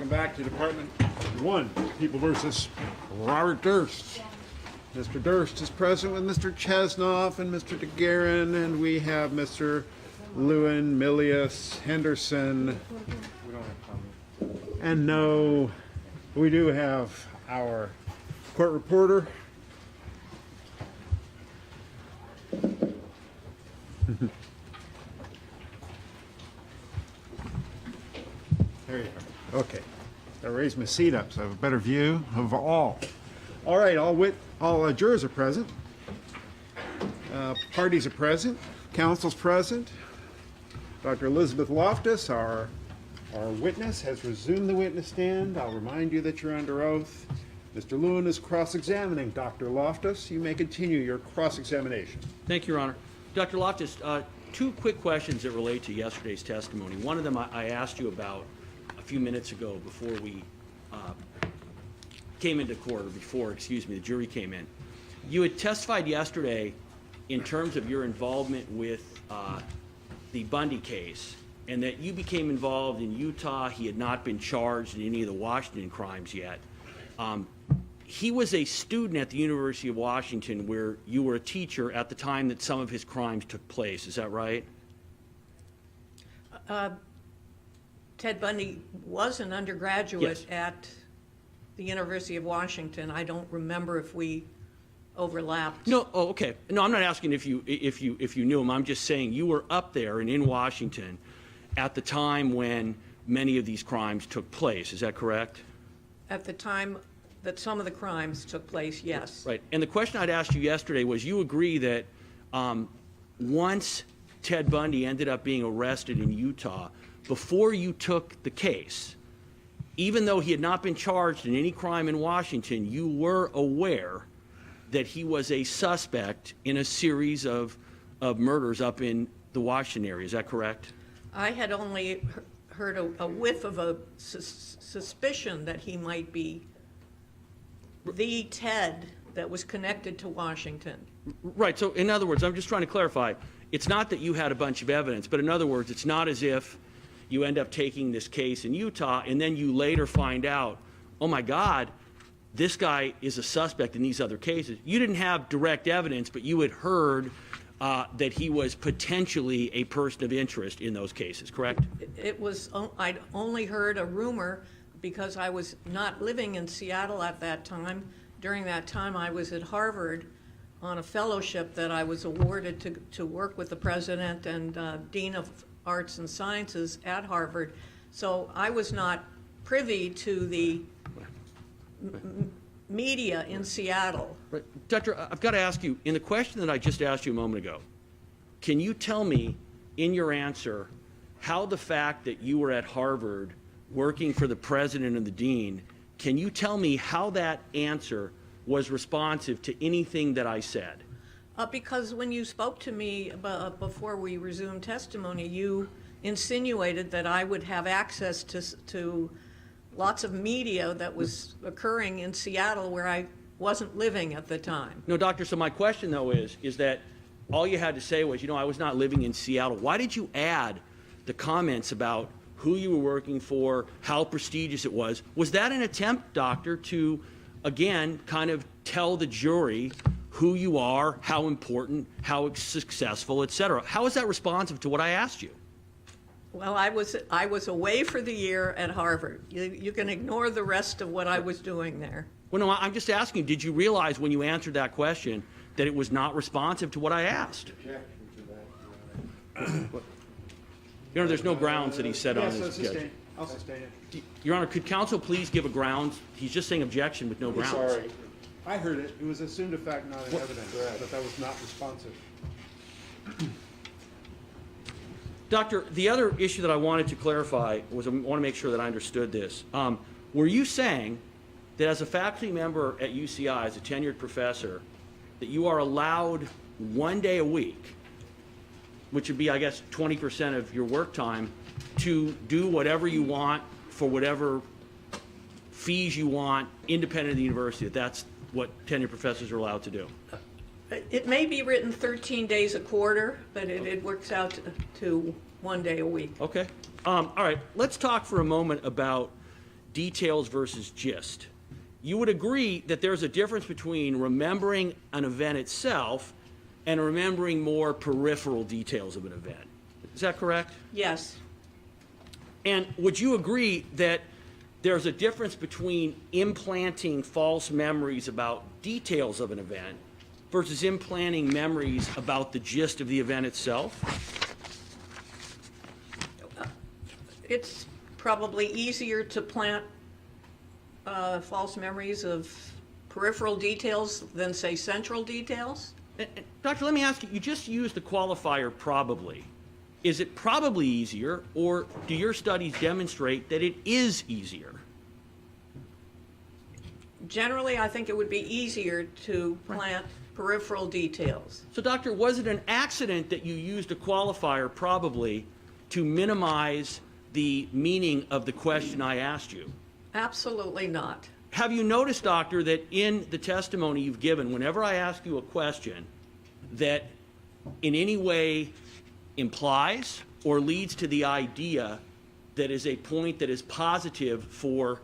Welcome back to Department 1, People versus Robert Durst. Mr. Durst is present with Mr. Chesnoff and Mr. DeGuerin, and we have Mr. Lewin, Milius, Henderson. We don't have comments. And no, we do have our court reporter. There you go. Okay. I'll raise my seat up so I have a better view of all. All right, all jurors are present. Parties are present. Counsel's present. Dr. Elizabeth Loftus, our witness, has resumed the witness stand. I'll remind you that you're under oath. Mr. Lewin is cross-examining Dr. Loftus. You may continue your cross-examination. Thank you, Your Honor. Dr. Loftus, two quick questions that relate to yesterday's testimony. One of them I asked you about a few minutes ago before we came into court, or before, excuse me, the jury came in. You had testified yesterday in terms of your involvement with the Bundy case, and that you became involved in Utah. He had not been charged in any of the Washington crimes yet. He was a student at the University of Washington where you were a teacher at the time that some of his crimes took place. Is that right? Ted Bundy was an undergraduate at the University of Washington. I don't remember if we overlapped. No. Oh, okay. No, I'm not asking if you knew him. I'm just saying you were up there and in Washington at the time when many of these crimes took place. Is that correct? At the time that some of the crimes took place, yes. Right. And the question I'd asked you yesterday was, you agree that once Ted Bundy ended up being arrested in Utah, before you took the case, even though he had not been charged in any crime in Washington, you were aware that he was a suspect in a series of murders up in the Washington area. Is that correct? I had only heard a whiff of a suspicion that he might be the Ted that was connected to Washington. Right. So in other words, I'm just trying to clarify. It's not that you had a bunch of evidence, but in other words, it's not as if you end up taking this case in Utah and then you later find out, oh my God, this guy is a suspect in these other cases. You didn't have direct evidence, but you had heard that he was potentially a person of interest in those cases, correct? It was, I'd only heard a rumor because I was not living in Seattle at that time. During that time, I was at Harvard on a fellowship that I was awarded to work with the president and Dean of Arts and Sciences at Harvard. So I was not privy to the media in Seattle. Right. Doctor, I've got to ask you, in the question that I just asked you a moment ago, can you tell me in your answer how the fact that you were at Harvard working for the president and the dean, can you tell me how that answer was responsive to anything that I said? Because when you spoke to me before we resumed testimony, you insinuated that I would have access to lots of media that was occurring in Seattle where I wasn't living at the time. No, doctor, so my question though is that all you had to say was, you know, I was not living in Seattle. Why did you add the comments about who you were working for, how prestigious it was? Was that an attempt, doctor, to, again, kind of tell the jury who you are, how important, how successful, et cetera? How is that responsive to what I asked you? Well, I was away for the year at Harvard. You can ignore the rest of what I was doing there. Well, no, I'm just asking, did you realize when you answered that question that it was not responsive to what I asked? Your Honor, there's no grounds that he said on his objection. I'll sustain it. Your Honor, could counsel please give a grounds? He's just saying objection with no grounds. Sorry. I heard it. It was assumed a fact, not an evidence, but that was not responsive. Doctor, the other issue that I wanted to clarify was, I want to make sure that I understood this. Were you saying that as a faculty member at UCI, as a tenured professor, that you are allowed 1 day a week, which would be, I guess, 20% of your work time, to do whatever you want for whatever fees you want, independent of the university, that that's what tenured professors are allowed to do? It may be written 13 days a quarter, but it works out to 1 day a week. Okay. All right. Let's talk for a moment about details versus gist. You would agree that there's a difference between remembering an event itself and remembering more peripheral details of an event. Is that correct? Yes, And would you agree that there's a difference between implanting false memories about details of an event versus implanting memories about the gist of the event itself? it's probably easier to plant false memories of peripheral details than, say, central details. Doctor, let me ask you, you just used the qualifier probably. Is it probably easier, or do your studies demonstrate that it is easier? Generally, I think it would be easier to plant peripheral details. So, doctor, was it an accident that you used a qualifier probably to minimize the meaning of the question I asked you? Absolutely not. Have you noticed, doctor, that in the testimony you've given, whenever I ask you a question that in any way implies or leads to the idea that is a point that is positive for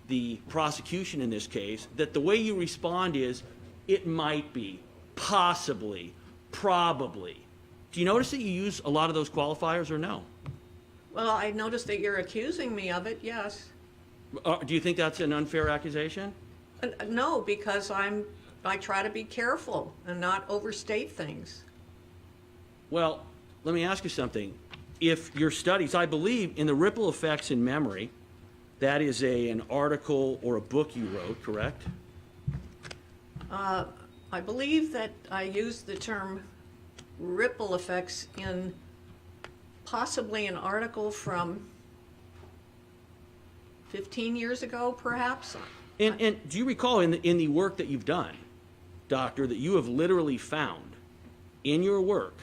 the prosecution in this case, that the way you respond is, it might be, possibly, probably. Do you notice that you use a lot of those qualifiers or no? Well, I noticed that you're accusing me of it, yes. Do you think that's an unfair accusation? No, because I try to be careful and not overstate things. Well, let me ask you something. If your studies, I believe in the ripple effects in memory, that is an article or a book you wrote, correct? I believe that I used the term ripple effects in possibly an article from 15 years ago, perhaps. And do you recall in the work that you've done, doctor, that you have literally found in your work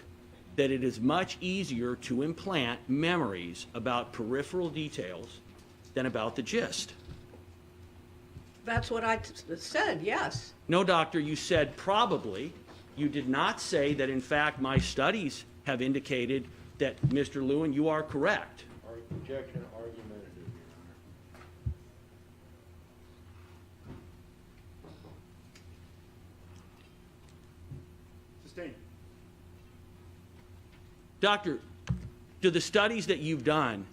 that it is much easier to implant memories about peripheral details than about the gist? That's what I said, yes. No, doctor, you said probably. You did not say that, in fact, my studies have indicated that, Mr. Lewin, you are correct. Objection argumentative, Your Honor. Sustained. Doctor, do the studies that you've done,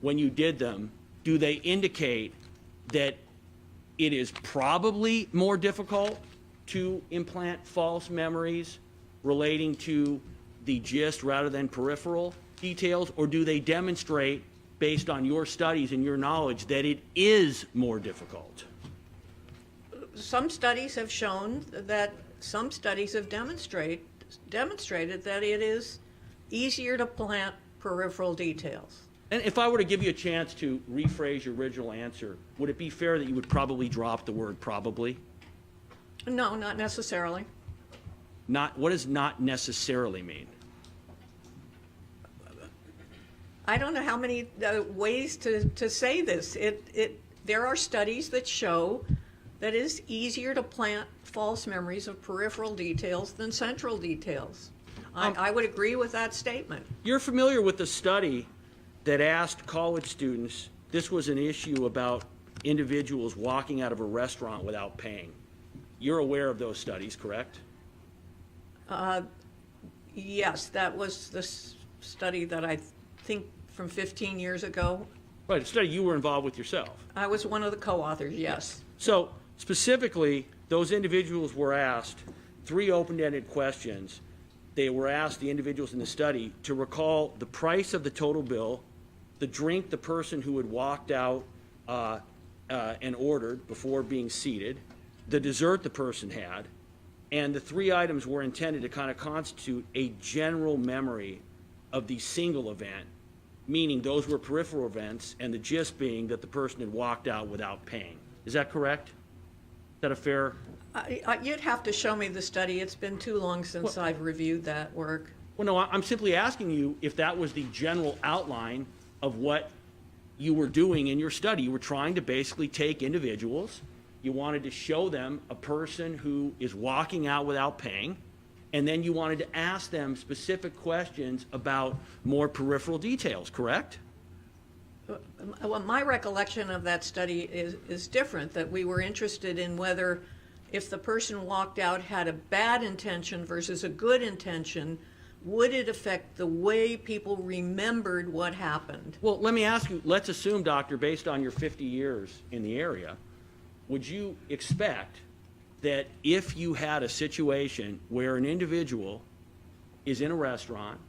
when you did them, do they indicate that it is probably more difficult to implant false memories relating to the gist rather than peripheral details, or do they demonstrate, based on your studies and your knowledge, that it is more difficult? Some studies have shown that, some studies have demonstrated that it is easier to plant peripheral details. And if I were to give you a chance to rephrase your original answer, would it be fair that you would probably drop the word probably? No, not necessarily. What does not necessarily mean? I don't know how many ways to say this. There are studies that show that it is easier to plant false memories of peripheral details than central details. I would agree with that statement. You're familiar with the study that asked college students, this was an issue about individuals walking out of a restaurant without paying. You're aware of those studies, correct? Yes, that was the study that I think from 15 years ago. Right, a study you were involved with yourself. I was one of the co-authors, yes. So specifically, those individuals were asked 3 open-ended questions. They were asked, the individuals in the study, to recall the price of the total bill, the drink the person who had walked out and ordered before being seated, the dessert the person had, and the 3 items were intended to kind of constitute a general memory of the single event, meaning those were peripheral events, and the gist being that the person had walked out without paying. Is that correct? Is that a fair? You'd have to show me the study. It's been too long since I've reviewed that work. Well, no, I'm simply asking you if that was the general outline of what you were doing in your study. You were trying to basically take individuals, you wanted to show them a person who is walking out without paying, and then you wanted to ask them specific questions about more peripheral details, correct? Well, my recollection of that study is different, that we were interested in whether if the person walked out had a bad intention versus a good intention, would it affect the way people remembered what happened? Well, let me ask you, let's assume, doctor, based on your 50 years in the area, would you expect that if you had a situation where an individual is in a restaurant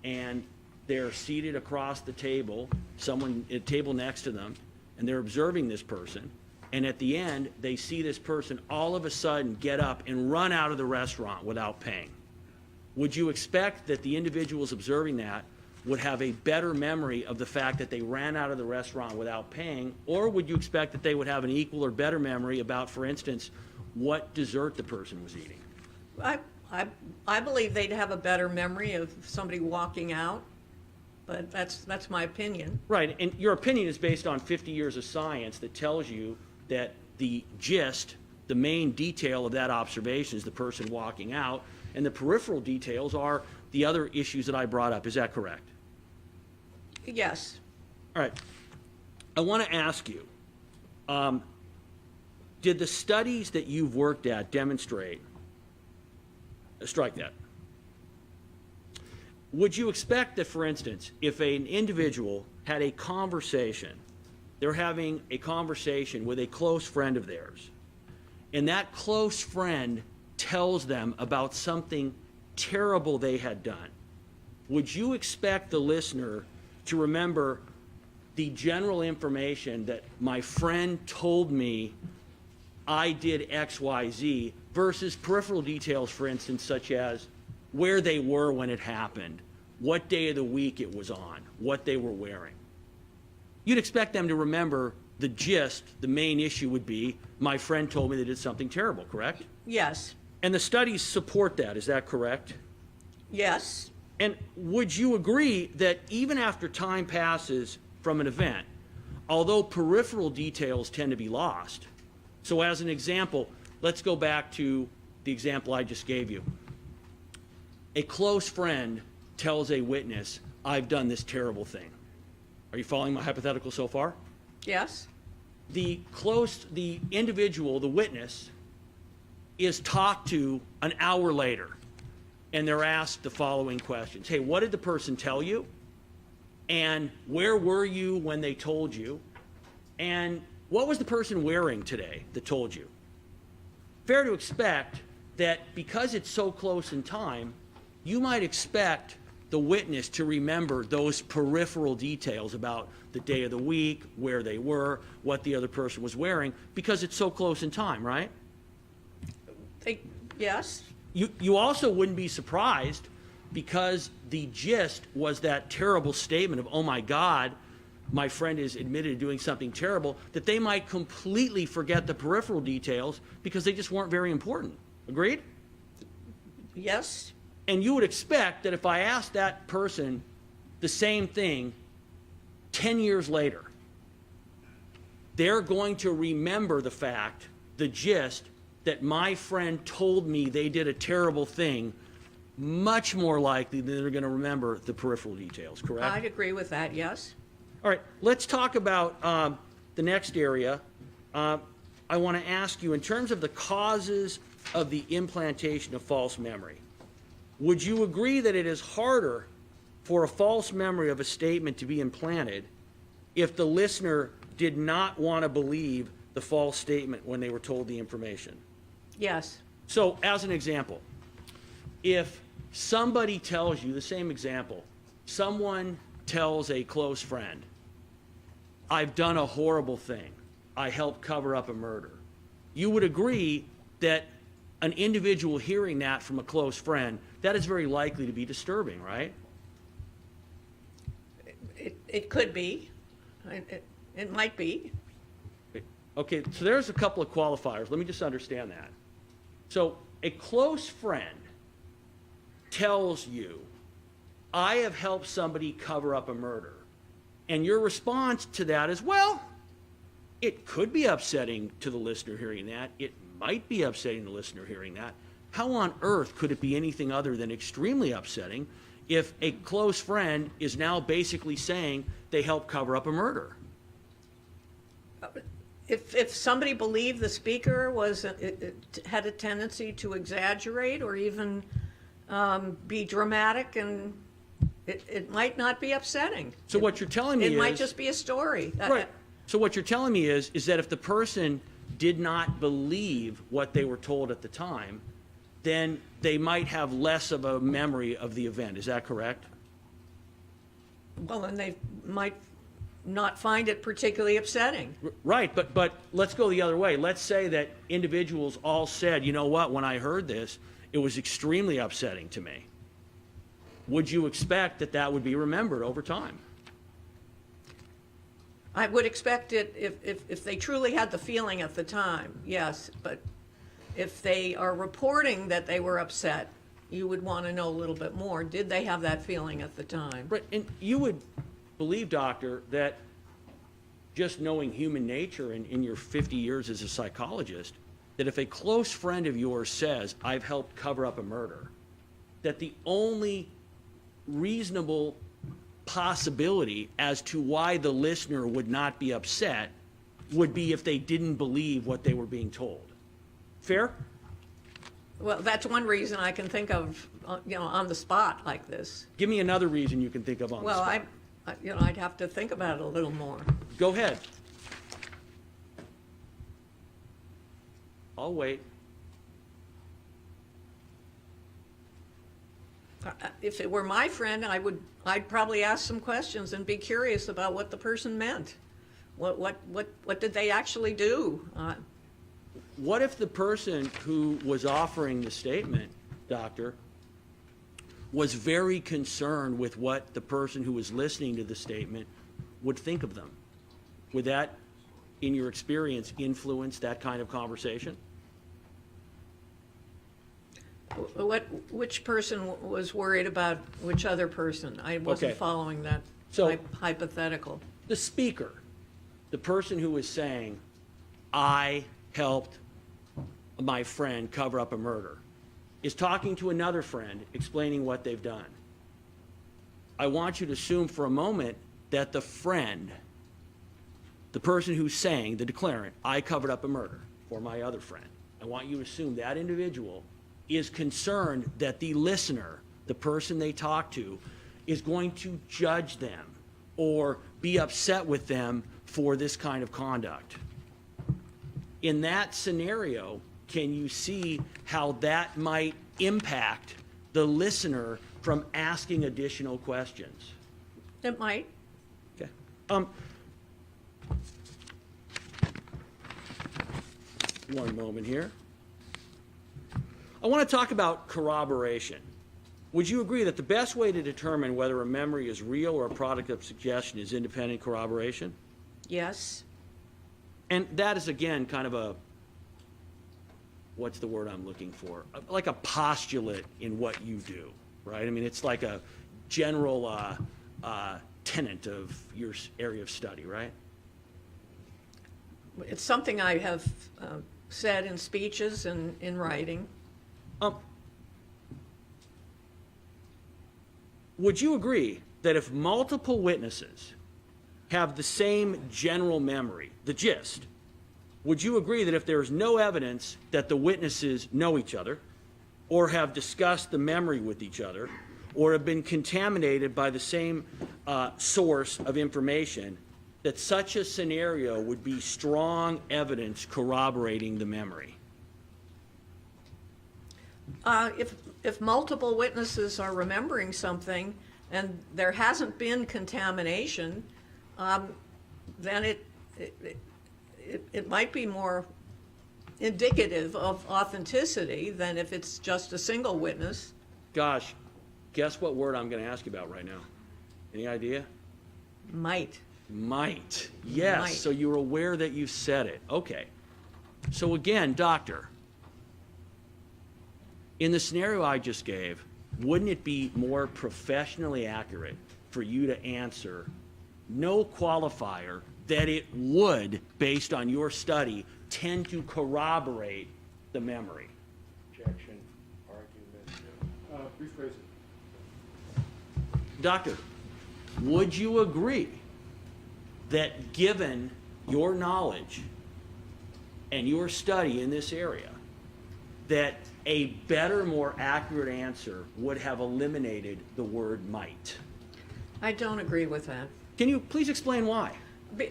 and they're seated across the table, someone at a table next to them, and they're observing this person, and at the end, they see this person all of a sudden get up and run out of the restaurant without paying? Would you expect that the individuals observing that would have a better memory of the fact that they ran out of the restaurant without paying, or would you expect that they would have an equal or better memory about, for instance, what dessert the person was eating? I believe they'd have a better memory of somebody walking out, but that's my opinion. Right, and your opinion is based on 50 years of science that tells you that the gist, the main detail of that observation is the person walking out, and the peripheral details are the other issues that I brought up. Is that correct? Yes. All right. I want to ask you, did the studies that you've worked at demonstrate, strike that, would you expect that, for instance, if an individual had a conversation, they're having a conversation with a close friend of theirs, and that close friend tells them about something terrible they had done, would you expect the listener to remember the general information that my friend told me I did X, Y, Z, versus peripheral details, for instance, such as where they were when it happened, what day of the week it was on, what they were wearing? You'd expect them to remember the gist. The main issue would be, my friend told me they did something terrible, correct? Yes. And the studies support that, is that correct? Yes. And would you agree that even after time passes from an event, although peripheral details tend to be lost, so as an example, let's go back to the example I just gave you. A close friend tells a witness, I've done this terrible thing. Are you following my hypothetical so far? Yes. The individual, the witness, is talked to an hour later, and they're asked the following questions. Hey, what did the person tell you? And where were you when they told you? And what was the person wearing today that told you? Fair to expect that because it's so close in time, you might expect the witness to remember those peripheral details about the day of the week, where they were, what the other person was wearing, because it's so close in time, right? Yes. You also wouldn't be surprised, because the gist was that terrible statement of, oh my God, my friend is admitted to doing something terrible, that they might completely forget the peripheral details because they just weren't very important. Agreed? Yes. And you would expect that if I asked that person the same thing 10 years later, they're going to remember the fact, the gist, that my friend told me they did a terrible thing, much more likely than they're going to remember the peripheral details, correct? I'd agree with that, yes. All right, let's talk about the next area. I want to ask you, in terms of the causes of the implantation of false memory, would you agree that it is harder for a false memory of a statement to be implanted if the listener did not want to believe the false statement when they were told the information? Yes. So, as an example, if somebody tells you, the same example, someone tells a close friend, I've done a horrible thing, I helped cover up a murder, you would agree that an individual hearing that from a close friend, that is very likely to be disturbing, right? It could be. It might be. Okay, so there's a couple of qualifiers. Let me just understand that. So a close friend tells you, I have helped somebody cover up a murder. And your response to that is, well, it could be upsetting to the listener hearing that. It might be upsetting the listener hearing that. How on earth could it be anything other than extremely upsetting if a close friend is now basically saying that they helped cover up a murder. If somebody believed the speaker had a tendency to exaggerate or even be dramatic, and it might not be upsetting. So what you're telling me is... It might just be a story. Right. So what you're telling me is that if the person did not believe what they were told at the time, then they might have less of a memory of the event. Is that correct? Well, then they might not find it particularly upsetting. Right, but let's go the other way. Let's say that individuals all said, you know what, when I heard this, it was extremely upsetting to me. Would you expect that that would be remembered over time? I would expect it if they truly had the feeling at the time, yes. But if they are reporting that they were upset, you would want to know a little bit more. Did they have that feeling at the time? Right, and you would believe, doctor, that just knowing human nature in your 50 years as a psychologist, that if a close friend of yours says, I've helped cover up a murder, that the only reasonable possibility as to why the listener would not be upset would be if they didn't believe what they were being told. Fair? Well, that's one reason I can think of, on the spot like this. Give me another reason you can think of on the spot. Well, I'd have to think about it a little more. Go ahead. I'll wait. If it were my friend, I'd probably ask some questions and be curious about what the person meant. What did they actually do? What if the person who was offering the statement, doctor, was very concerned with what the person who was listening to the statement would think of them? Would that, in your experience, influence that kind of conversation? Which person was worried about which other person? I wasn't Okay. following that hypothetical. The speaker, the person who was saying, I helped my friend cover up a murder, is talking to another friend explaining what they've done. I want you to assume for a moment that the friend, the person who's saying, the declarant, I covered up a murder for my other friend, I want you to assume that individual is concerned that the listener, the person they talk to, is going to judge them or be upset with them for this kind of conduct. In that scenario, can you see how that might impact the listener from asking additional questions? It might. Okay. One moment here. I want to talk about corroboration. Would you agree that the best way to determine whether a memory is real or a product of suggestion is independent corroboration? Yes. And that is, again, kind of a, what's the word I'm looking for? Like a postulate in what you do, right? I mean, it's like a general tenet of your area of study, right? It's something I have said in speeches and in writing. Would you agree that if multiple witnesses have the same general memory, the gist, would you agree that if there is no evidence that the witnesses know each other or have discussed the memory with each other or have been contaminated by the same source of information, that such a scenario would be strong evidence corroborating the memory? If multiple witnesses are remembering something and there hasn't been contamination, then it might be more indicative of authenticity than if it's just a single witness. Gosh, guess what word I'm going to ask you about right now? Any idea? Might. Might. Yes. Might. So you're aware that you said it. Okay. So again, doctor, in the scenario I just gave, wouldn't it be more professionally accurate for you to answer no qualifier that it would, based on your study, tend to corroborate the memory? Objection, argument. Rephrase it. Doctor, would you agree that given your knowledge and your study in this area, that a better, more accurate answer would have eliminated the word might? I don't agree with that. Can you please explain why?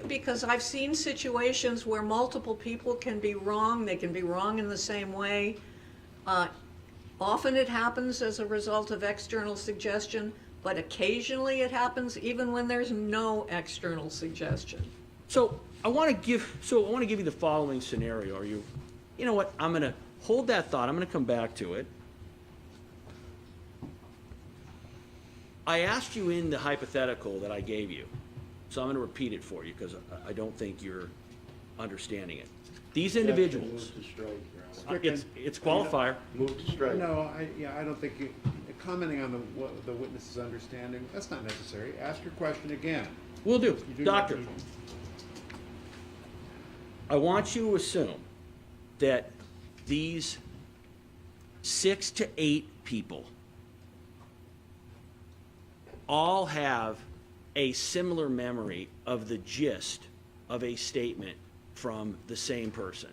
Because I've seen situations where multiple people can be wrong. They can be wrong in the same way. Often it happens as a result of external suggestion, but occasionally it happens even when there's no external suggestion. So I want to give you the following scenario. You know what? I'm going to hold that thought. I'm going to come back to it. I asked you in the hypothetical that I gave you, so I'm going to repeat it for you because I don't think you're understanding it. These individuals, Move to strike, Your Honor. it's qualifier. Move to strike. No, I don't think you, commenting on the witness's understanding, that's not necessary. Ask your question again. Will do. You do not Doctor, need- I want you to assume that these 6 to 8 people all have a similar memory of the gist of a statement from the same person.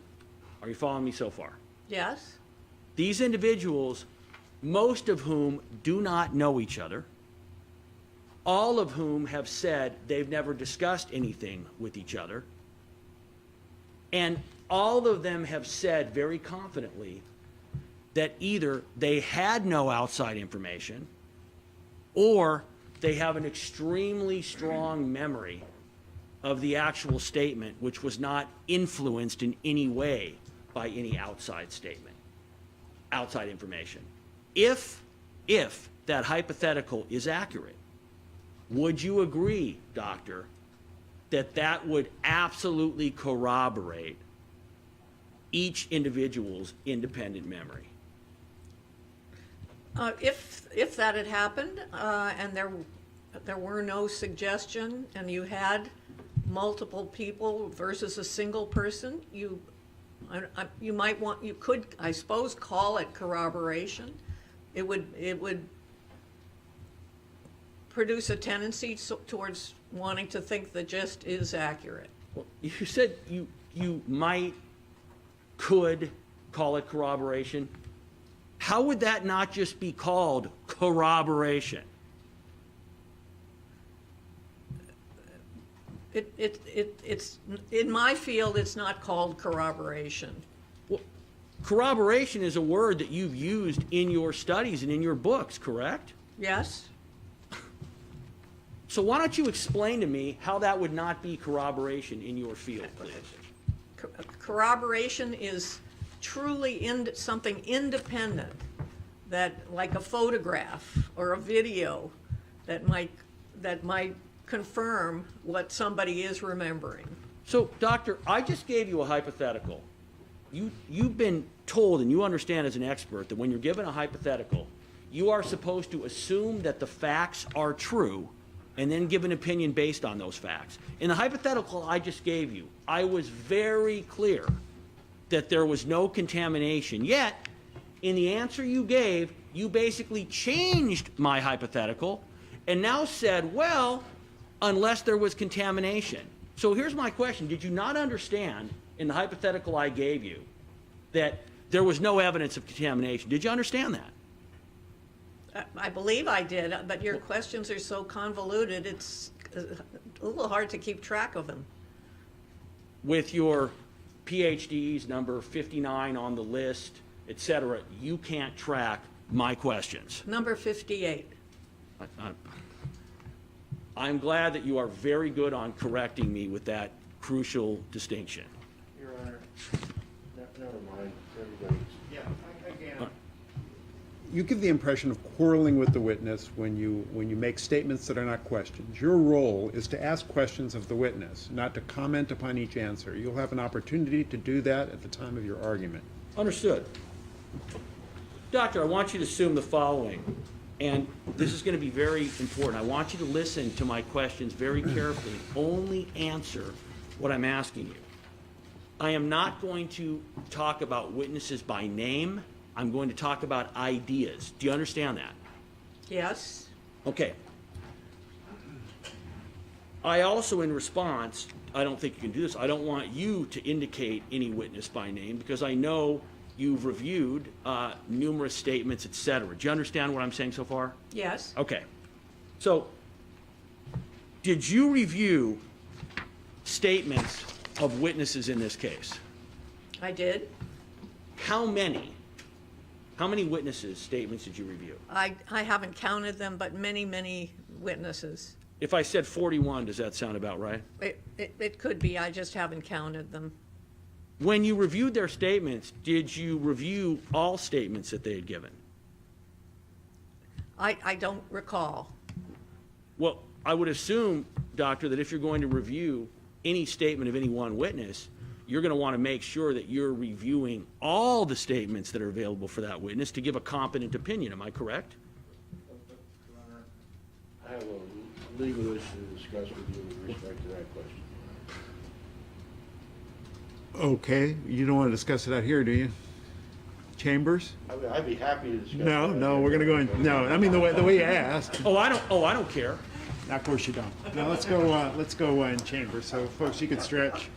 Are you following me so far? Yes? These individuals, most of whom do not know each other, all of whom have said they've never discussed anything with each other, and all of them have said very confidently that either they had no outside information or they have an extremely strong memory of the actual statement, which was not influenced in any way by any outside statement, outside information. If that hypothetical is accurate, would you agree, doctor, that that would absolutely corroborate each individual's independent memory? If that had happened, and there were no suggestion, and you had multiple people versus a single person, you could, I suppose, call it corroboration. It would produce a tendency towards wanting to think the gist is accurate. Well, you said you could call it corroboration. How would that not just be called corroboration? It's in my field, it's not called corroboration. Well, corroboration is a word that you've used in your studies and in your books, correct? Yes? So why don't you explain to me how that would not be corroboration in your field, please? Corroboration is truly something independent, that like a photograph or a video that might confirm what somebody is remembering. So, doctor, I just gave you a hypothetical. You've been told, and you understand as an expert, that when you're given a hypothetical, you are supposed to assume that the facts are true and then give an opinion based on those facts. In the hypothetical I just gave you, I was very clear that there was no contamination. Yet, in the answer you gave, you basically changed my hypothetical and now said, well, unless there was contamination. So here's my question. Did you not understand in the hypothetical I gave you that there was no evidence of contamination? Did you understand that? I believe I did, but your questions are so convoluted, it's a little hard to keep track of them. With your PhDs, number 59 on the list, et cetera, you can't track my questions. Number 58. I'm glad that you are very good on correcting me with that crucial distinction. Your Honor, never mind, everybody's. Yeah, again. You give the impression of quarreling with the witness when you make statements that are not questions. Your role is to ask questions of the witness, not to comment upon each answer. You'll have an opportunity to do that at the time of your argument. Understood. Doctor, I want you to assume the following, and this is going to be very important. I want you to listen to my questions very carefully. Only answer what I'm asking you. I am not going to talk about witnesses by name. I'm going to talk about ideas. Do you understand that? Yes? Okay. I also, in response, I don't think you can do this, I don't want you to indicate any witness by name, because I know you've reviewed numerous statements, et cetera. Do you understand what I'm saying so far? Yes, Okay. So, did you review statements of witnesses in this case? I did. How many? How many witnesses' statements did you review? I haven't counted them, but many, many witnesses. If I said 41, does that sound about right? It could be, I just haven't counted them. When you reviewed their statements, did you review all statements that they had given? I don't recall. Well, I would assume, Doctor, that if you're going to review any statement of any one witness, you're going to want to make sure that you're reviewing all the statements that are available for that witness to give a competent opinion. Am I correct? I have a legal issue to discuss with you with respect to that question. Okay, you don't want to discuss it out here, do you? Chambers? I'd be happy to discuss. No, we're gonna go in, no, I mean, the way you asked. Oh, I don't care. Now, of course you don't. Now, let's go in chambers, so folks, you could stretch.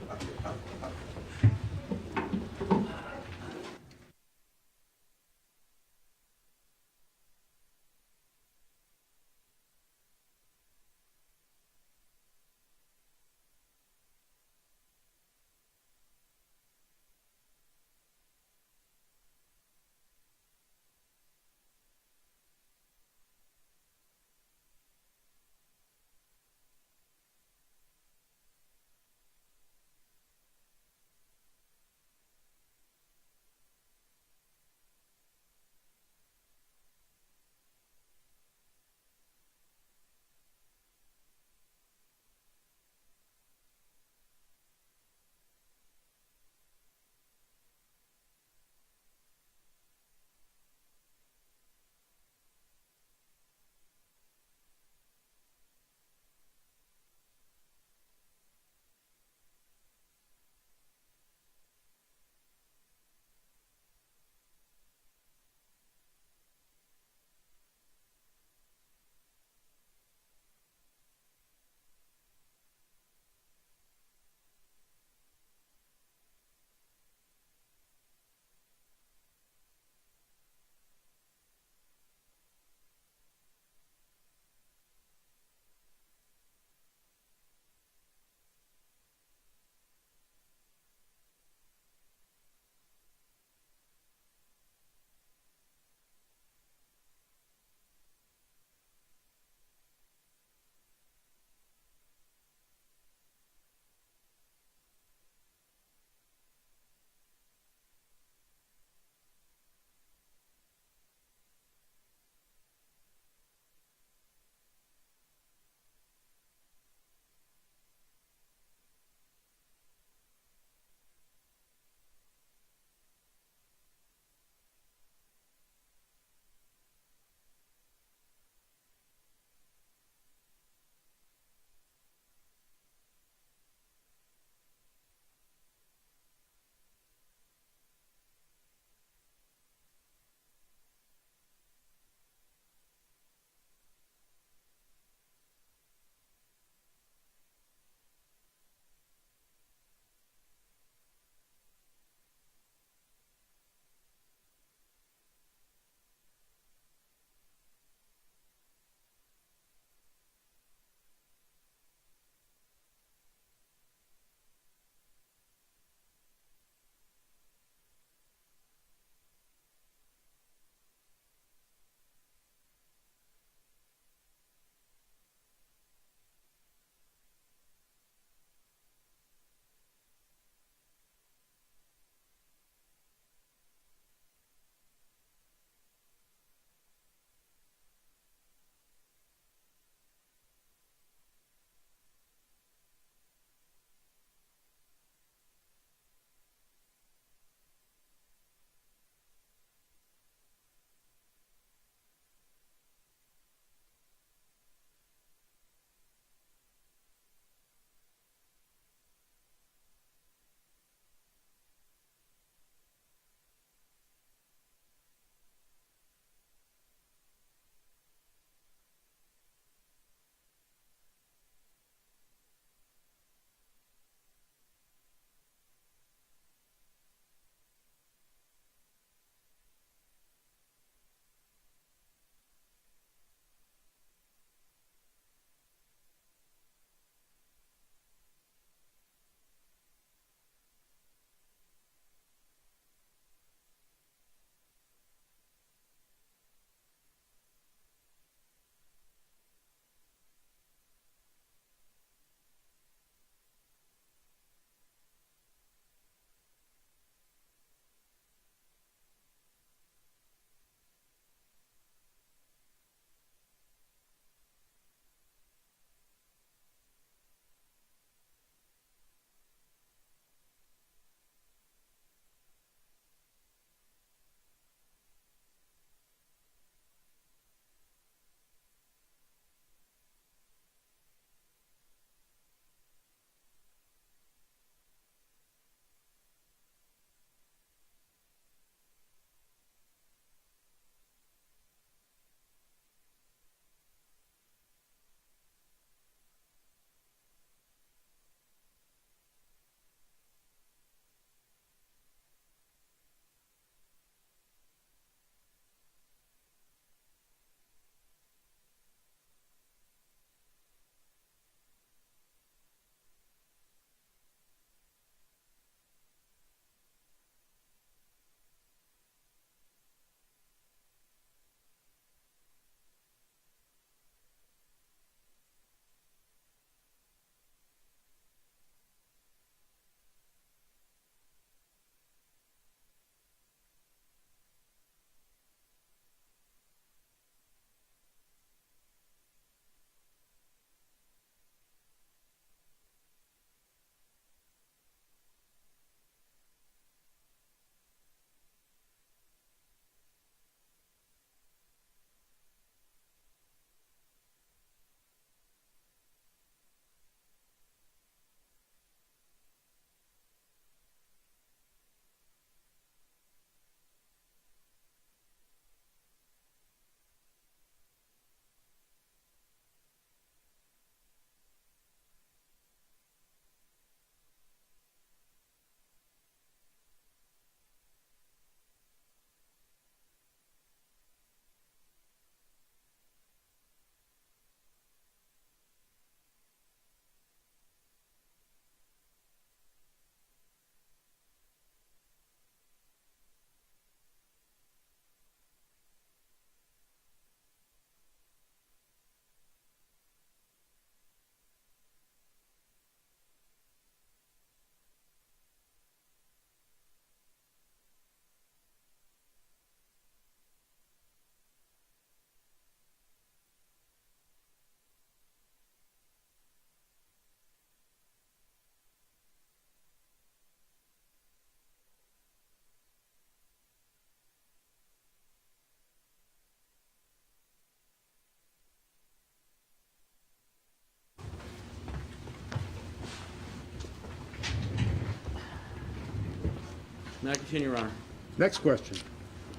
May I continue, Your Honor? Next question.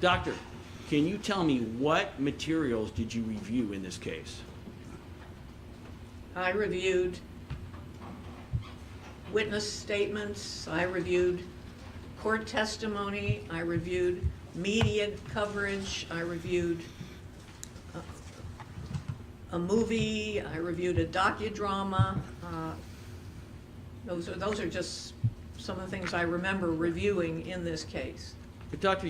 Doctor, can you tell me what materials did you review in this case? I reviewed witness statements, I reviewed court testimony, I reviewed media coverage, I reviewed a movie, I reviewed a docudrama. Those are just some of the things I remember reviewing in this case. But Doctor,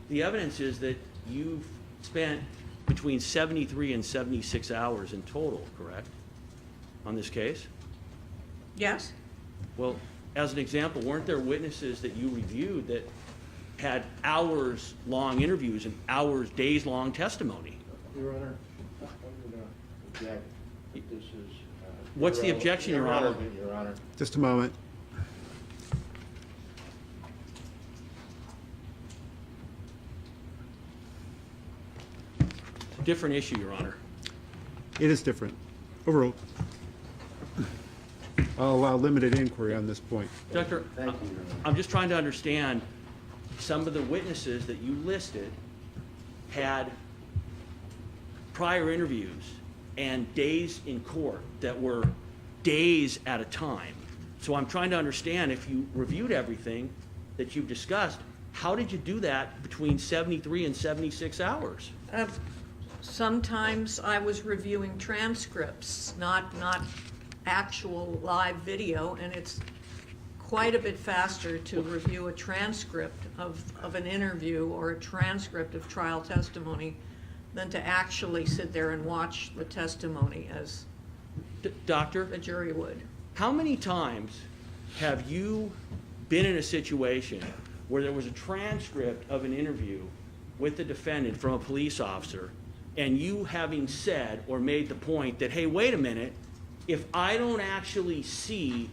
the evidence is that you've spent between 73 and 76 hours in total, correct, on this case? Yes? Well, as an example, weren't there witnesses that you reviewed that had hours-long interviews and days-long testimony? Your Honor, I'm going to object. This is What's the objection, Your Honor? irrelevant, Your Honor. Just a moment. Different issue, Your Honor. It is different. Overruled. I'll allow limited inquiry on this point. Doctor, Thank you, Your Honor. I'm just trying to understand, some of the witnesses that you listed had prior interviews and days in court that were days at a time. So I'm trying to understand, if you reviewed everything that you've discussed, how did you do that between 73 and 76 hours? Sometimes I was reviewing transcripts, not actual live video, and it's quite a bit faster to review a transcript of an interview or a transcript of trial testimony than to actually sit there and watch the testimony as Doctor, the jury would. how many times have you been in a situation where there was a transcript of an interview with the defendant from a police officer, and you having said or made the point that, hey, wait a minute, if I don't actually see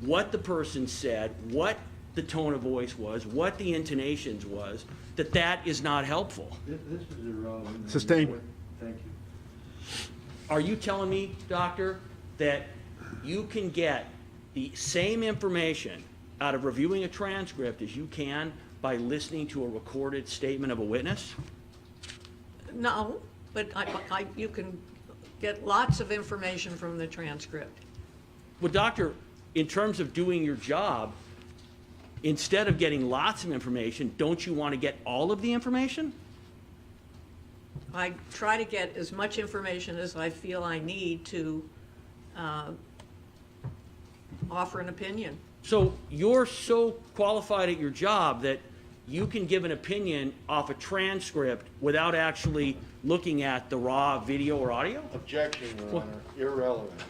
what the person said, what the tone of voice was, what the intonations was, that is not helpful? This is irrelevant. Sustained. Thank you. Are you telling me, Doctor, that you can get the same information out of reviewing a transcript as you can by listening to a recorded statement of a witness? No, but you can get lots of information from the transcript. Well, Doctor, in terms of doing your job, instead of getting lots of information, don't you want to get all of the information? I try to get as much information as I feel I need to offer an opinion. So you're so qualified at your job that you can give an opinion off a transcript without actually looking at the raw video or audio? Objection, Your Well- Honor. Irrelevant.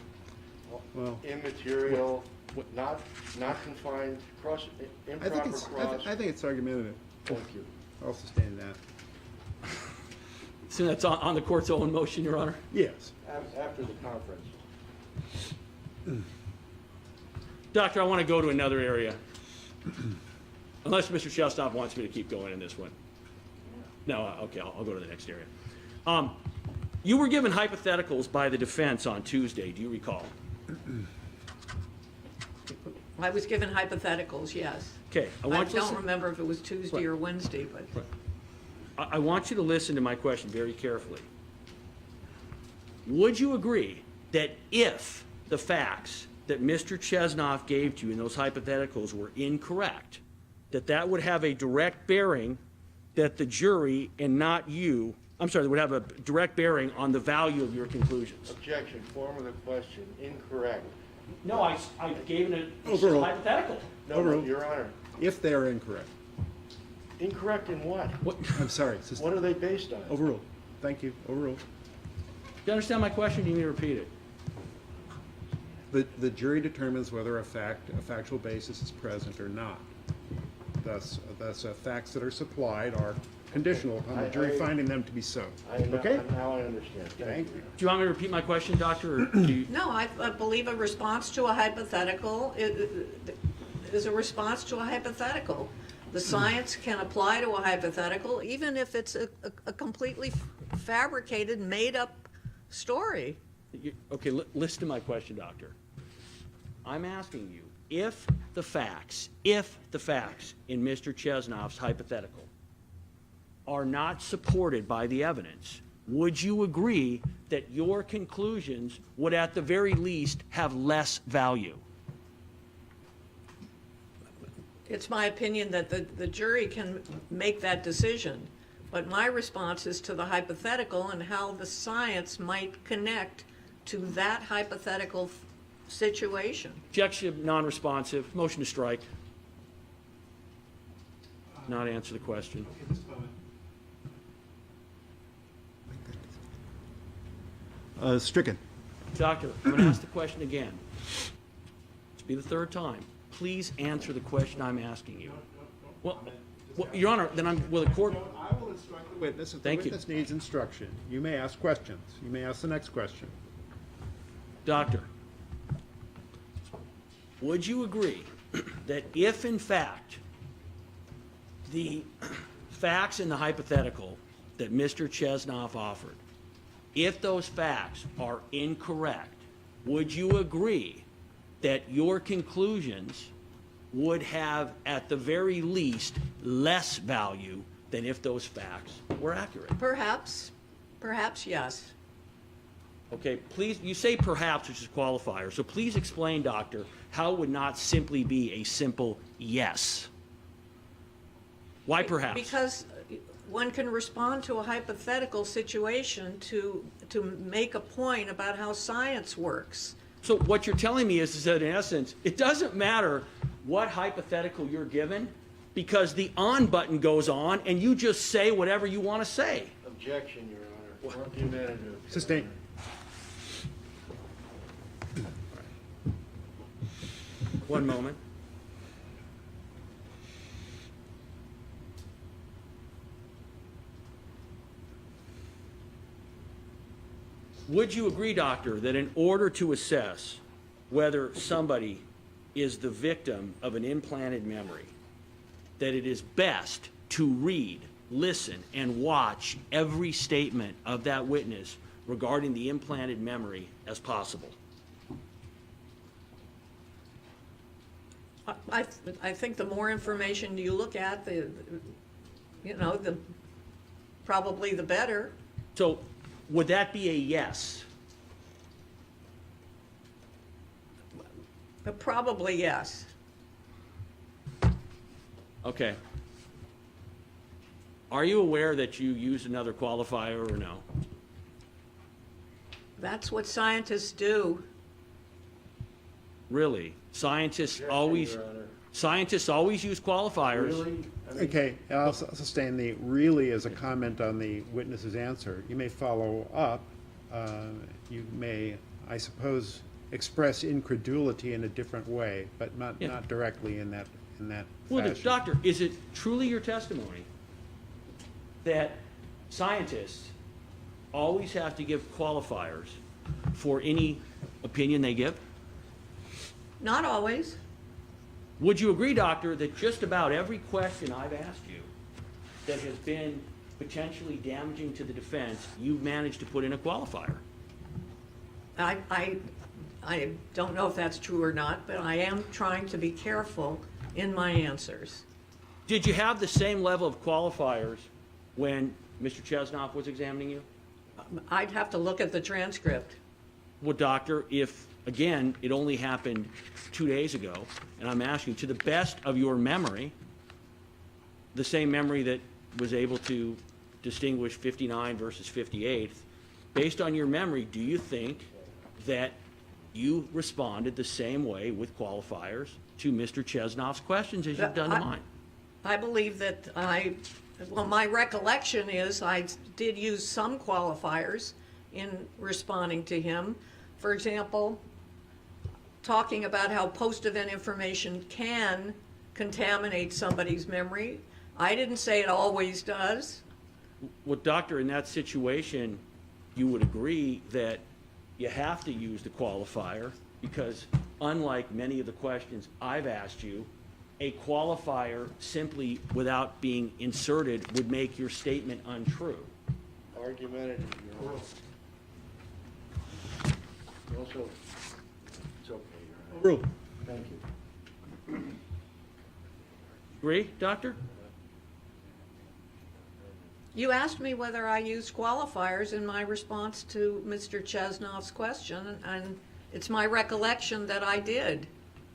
Well, Immaterial, not confined, improper cross. I think it's argumentative. Thank you. I'll sustain that. So that's on the court's own motion, Your Honor? Yes. After the conference. Doctor, I want to go to another area. Unless Mr. Shellstop wants me to keep going in this one. No, okay, I'll go to the next area. You were given hypotheticals by the defense on Tuesday, do you recall? I was given hypotheticals, yes. Okay, I I want you to don't listen. remember if it was Tuesday or Wednesday, but I want you to listen to my question very carefully. Would you agree that if the facts that Mr. Chesnoff gave to you in those hypotheticals were incorrect, that would have a direct bearing that the jury and not you, that would have a direct bearing on the value of your conclusions? Objection. Form of the question. Incorrect. No, I gave it a Overruled. hypothetical. No, Overruled. Your Honor. If they're incorrect. Incorrect in what? What, I'm sorry. What are they based on? Overruled. Thank you. Overruled. do you understand my question? Do you need me to repeat it? The jury determines whether a factual basis is present or not. Thus, facts that are supplied are conditional upon the jury finding them to be so. Okay? Now I understand. Thank you. Do you want me to repeat my question, Doctor, or do you? no, I believe a response to a hypothetical is a response to a hypothetical. The science can apply to a hypothetical, even if it's a completely fabricated, made-up story. Okay, listen to my question, Doctor. I'm asking you, if the facts in Mr. Chesnoff's hypothetical are not supported by the evidence, would you agree that your conclusions would at the very least have less value? It's my opinion that the jury can make that decision, but my response is to the hypothetical and how the science might connect to that hypothetical situation. Objection, non-responsive. Motion to strike. Not answer the question. Stricken. Doctor, I'm going to ask the question again. This will be the third time. Please answer the question I'm asking you. Well, Your Honor, then will the court... I will instruct the witness. If the Thank you. witness needs instruction, you may ask questions. You may ask the next question. Doctor, would you agree that if, in fact, the facts in the hypothetical that Mr. Chesnoff offered, if those facts are incorrect, would you agree that your conclusions would have, at the very least, less value than if those facts were accurate? Perhaps, yes. Okay, please, you say perhaps, which is qualifier, so please explain, doctor, how it would not simply be a simple yes. Why perhaps? Because one can respond to a hypothetical situation to make a point about how science works. So what you're telling me is that in essence, it doesn't matter what hypothetical you're given, because the on button goes on and you just say whatever you want to say. Objection, Your Honor. Argumentative. Sustained. One moment. Would you agree, doctor, that in order to assess whether somebody is the victim of an implanted memory, that it is best to read, listen, and watch every statement of that witness regarding the implanted memory as possible? I think the more information you look at, probably the better. So would that be a yes? Probably yes. Okay. Are you aware that you used another qualifier or no? That's what scientists do. Really? Scientists Objection, always Your Honor. use qualifiers. Really? I mean, Okay, I'll sustain the really as a comment on the witness's answer. You may follow up. You may, I suppose, express incredulity in a different way, but Yeah. not directly in that Well, fashion. doctor, is it truly your testimony that scientists always have to give qualifiers for any opinion they give? Not always. Would you agree, doctor, that just about every question I've asked you that has been potentially damaging to the defense, you've managed to put in a qualifier? I don't know if that's true or not, but I am trying to be careful in my answers. Did you have the same level of qualifiers when Mr. Chesnoff was examining you? I'd have to look at the transcript. Well, doctor, if, again, it only happened 2 days ago, and I'm asking, to the best of your memory, the same memory that was able to distinguish 59 versus 58, based on your memory, do you think that you responded the same way with qualifiers to Mr. Chesnoff's questions as you've done to mine? I believe that my recollection is I did use some qualifiers in responding to him. For example, talking about how post-event information can contaminate somebody's memory. I didn't say it always does. Well, doctor, in that situation, you would agree that you have to use the qualifier because, unlike many of the questions I've asked you, a qualifier simply without being inserted would make your statement untrue. Argumentative, Your Honor. Also, it's okay, Your Honor. Rule. Thank you. Agree, Doctor? You asked me whether I used qualifiers in my response to Mr. Chesnoff's question, and it's my recollection that I did.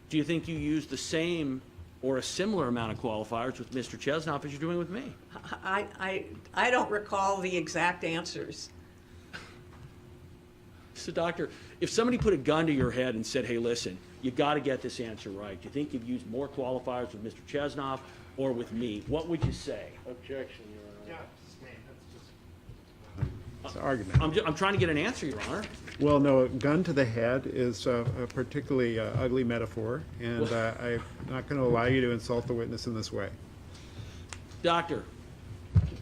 Do you think you used the same or a similar amount of qualifiers with Mr. Chesnoff as you're doing with me? I don't recall the exact answers. So, Doctor, if somebody put a gun to your head and said, hey, listen, you got to get this answer right, do you think you've used more qualifiers with Mr. Chesnoff or with me? What would you say? Objection, Your Honor. It's an argument. I'm trying to get an answer, Your Honor. Well, no, a gun to the head is a particularly ugly metaphor, and I'm not going to allow you to insult the witness in this way. Doctor,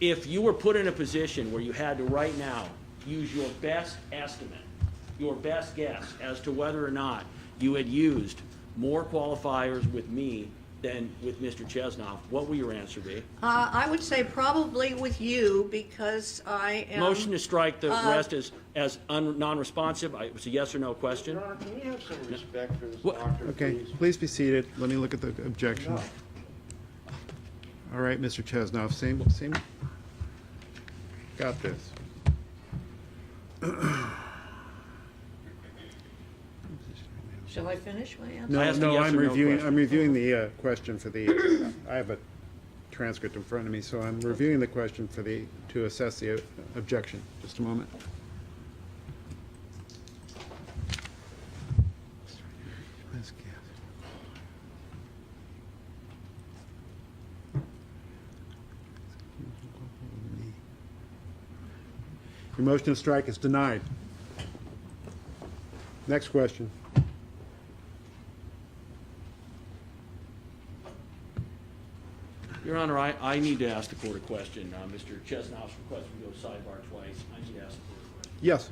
if you were put in a position where you had to right now use your best estimate, your best guess as to whether or not you had used more qualifiers with me than with Mr. Chesnoff, what will your answer be? I would say probably with you, because I am... Motion to strike the rest as non-responsive. It's a yes or no question. Your Honor, can we have some respect for this What? doctor, Okay, please? please be seated. Let me look at the objection. All right, Mr. Chesnoff, same, got this. Shall I finish my answer? No, I asked a no, yes I'm or no reviewing, question. I'm reviewing the question for the, I have a transcript in front of me, so I'm reviewing the question for the, to assess the objection. Just a moment. Your motion to strike is denied. Next question. Your Honor, I need to ask the court a question. Mr. Chesnoff's request we go sidebar twice. I need to ask the court a question. Yes.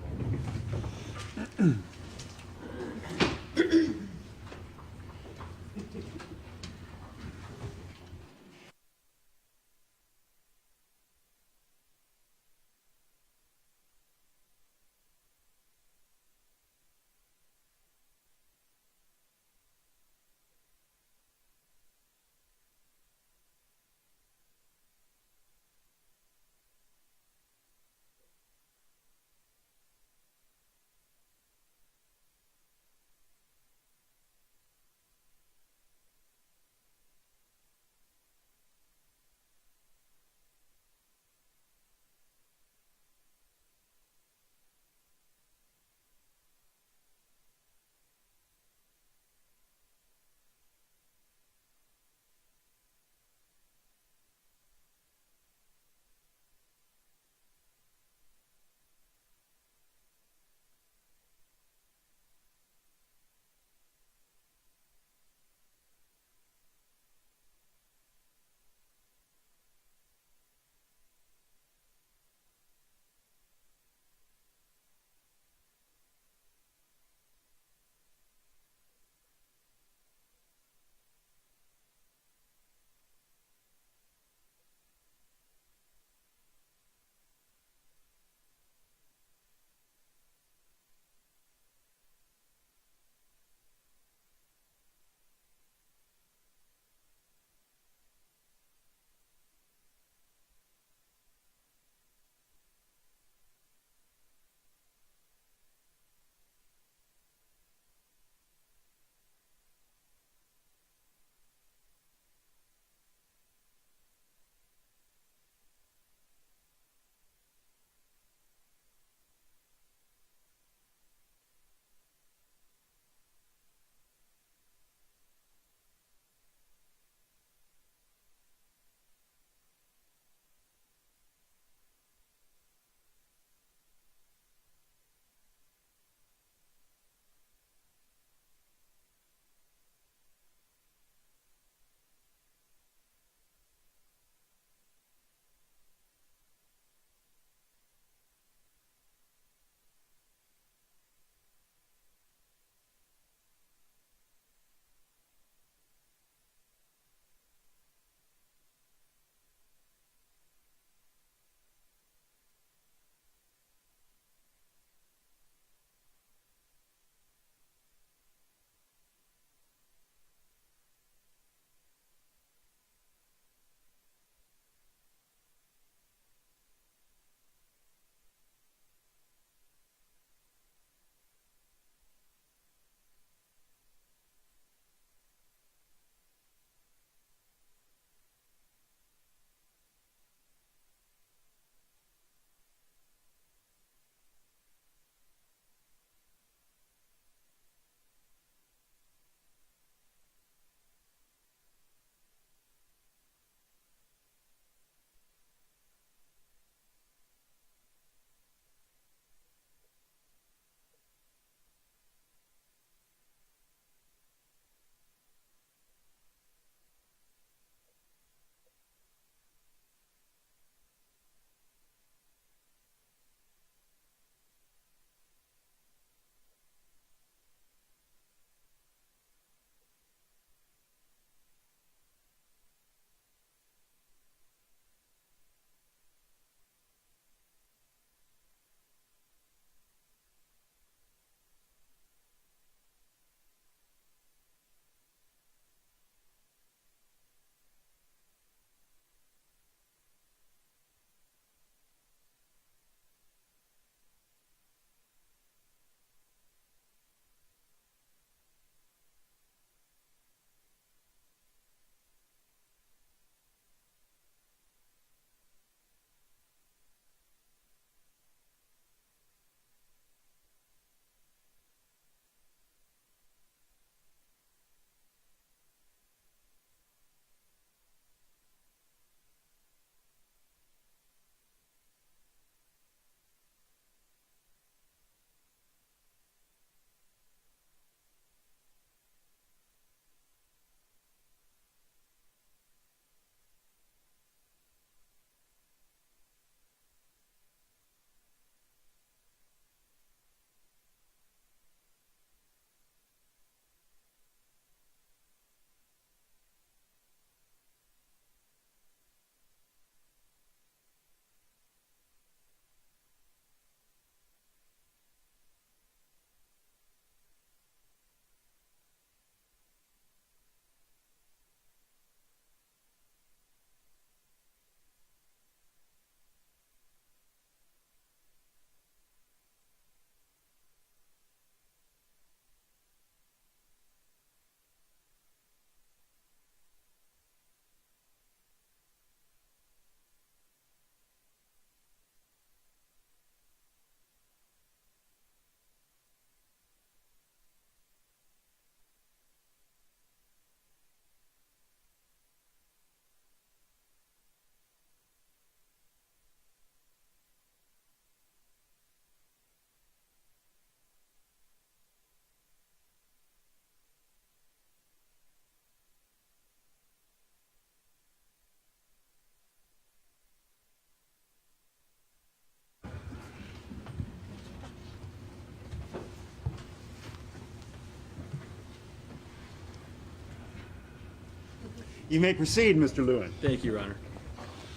You may proceed, Mr. Lewin. Thank you, Your Honor.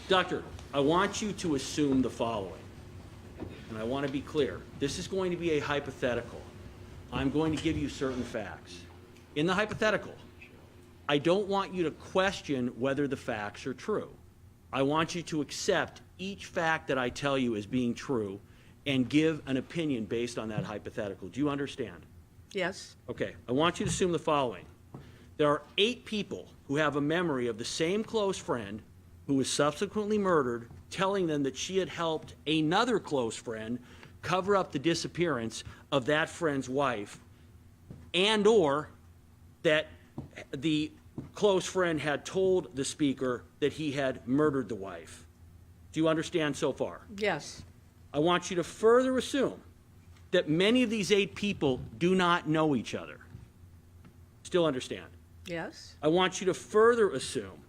Doctor, I want you to assume the following, and I want to be clear. This is going to be a hypothetical. I'm going to give you certain facts. In the hypothetical, I don't want you to question whether the facts are true. I want you to accept each fact that I tell you as being true and give an opinion based on that hypothetical. Do you understand? Yes, Okay, I want you to assume the following. There are 8 people who have a memory of the same close friend who was subsequently murdered, telling them that she had helped another close friend cover up the disappearance of that friend's wife, and or that the close friend had told the speaker that he had murdered the wife. Do you understand so far? yes, I want you to further assume that many of these 8 people do not know each other. Still understand? yes, I want you to further assume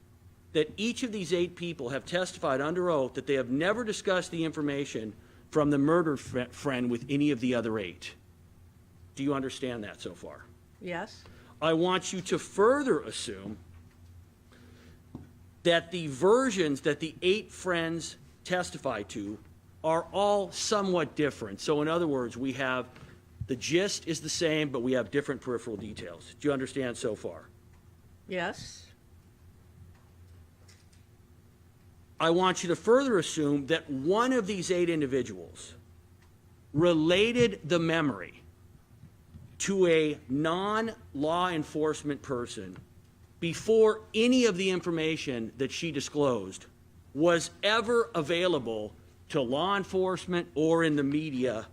that each of these 8 people have testified under oath that they have never discussed the information from the murdered friend with any of the other 8. Do you understand that so far? yes, I want you to further assume that the versions that the 8 friends testify to are all somewhat different. So in other words, we have the gist is the same, but we have different peripheral details. Do you understand so far? yes, I want you to further assume that one of these 8 individuals related the memory to a non-law enforcement person before any of the information that she disclosed was ever available to law enforcement or in the media,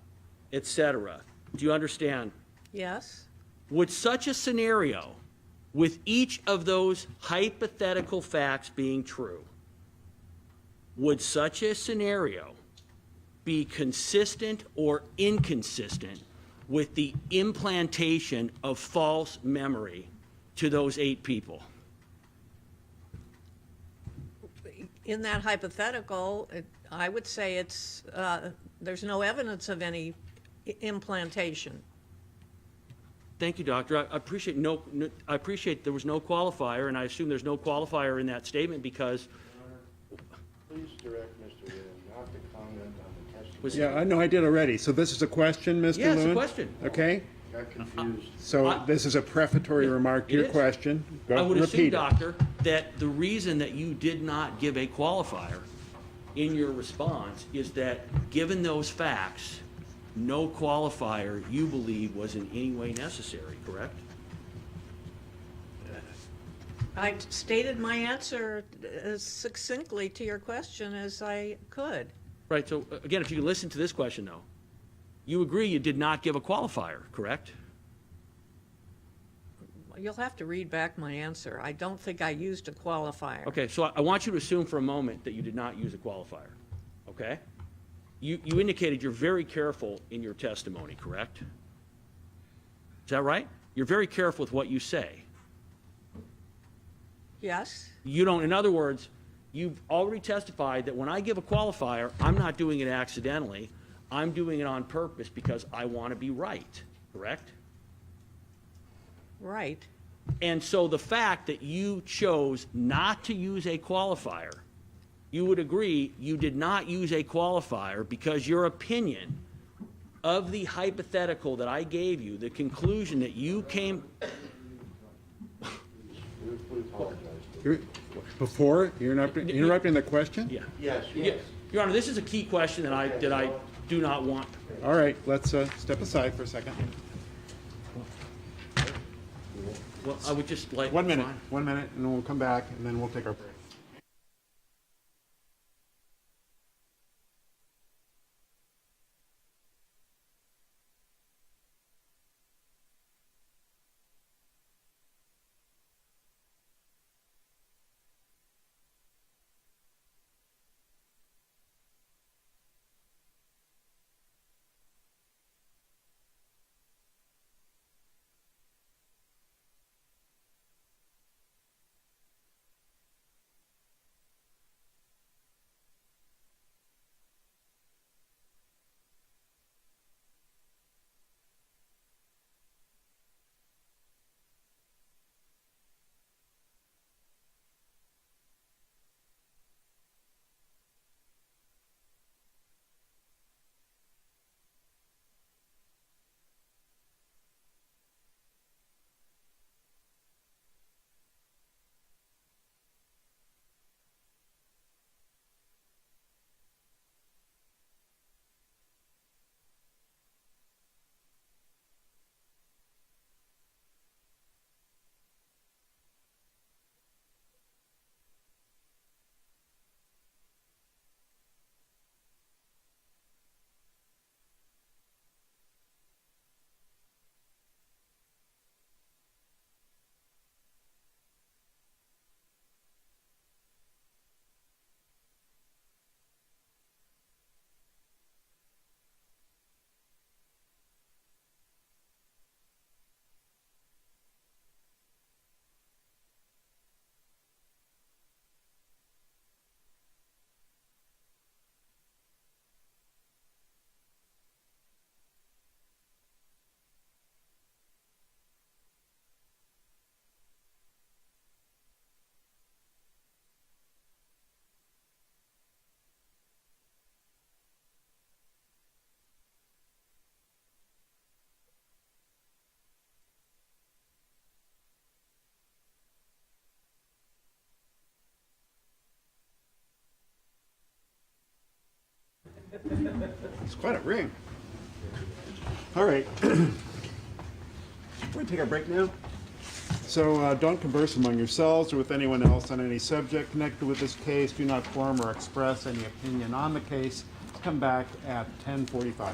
etc. Do you understand? yes, Would such a scenario, with each of those hypothetical facts being true, would such a scenario be consistent or inconsistent with the implantation of false memory to those 8 people? in that hypothetical, I would say it's, there's no evidence of any implantation. Thank you, Doctor. I appreciate I appreciate there was no qualifier, and I assume there's no qualifier in that statement because Please direct Mr. Lewin not to comment on the testimony. Was- Yeah, I know I did already. So this is a question, Mr. Lewin? Yeah, it's a question. Okay? Got confused. So this is a prefatory remark to it your is. question. Go I would assume, repeat it. Doctor, that the reason that you did not give a qualifier in your response is that, given those facts, no qualifier you believe was in any way necessary, correct? I stated my answer as succinctly to your question as I could. Right, so again, if you can listen to this question, though, you agree you did not give a qualifier, correct? You'll have to read back my answer. I don't think I used a qualifier. Okay, so I want you to assume for a moment that you did not use a qualifier, okay? You indicated you're very careful in your testimony, correct? Is that right? You're very careful with what you say. Yes, You don't, in other words, you've already testified that when I give a qualifier, I'm not doing it accidentally. I'm doing it on purpose because I want to be right, correct? right. And so the fact that you chose not to use a qualifier, you would agree you did not use a qualifier because your opinion of the hypothetical that I gave you, the conclusion that you came, We apologize. Before, you're not interrupting the question? yeah. Yes, Yeah. yes. Your Honor, this is a key question that I do not want. All right, let's step aside for a second. Well, I would just like. 1 minute, and then we'll come back, and then we'll take our break. It's quite a ring. All right. We're going to take our break now. So don't converse among yourselves or with anyone else on any subject connected with this case. Do not form or express any opinion on the case. Come back at 10:45.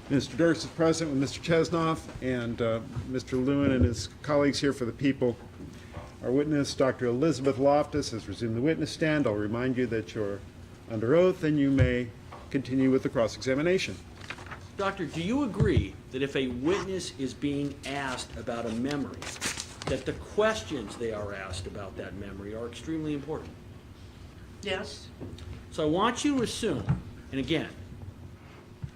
Mr. Durst is present with Mr. Chesnoff and Mr. Lewin and his colleagues here for the people. Our witness, Dr. Elizabeth Loftus, has resumed the witness stand. I'll remind you that you're under oath and you may continue with the cross-examination. Doctor, do you agree that if a witness is being asked about a memory, that the questions they are asked about that memory are extremely important? Yes? So I want you to assume, and again,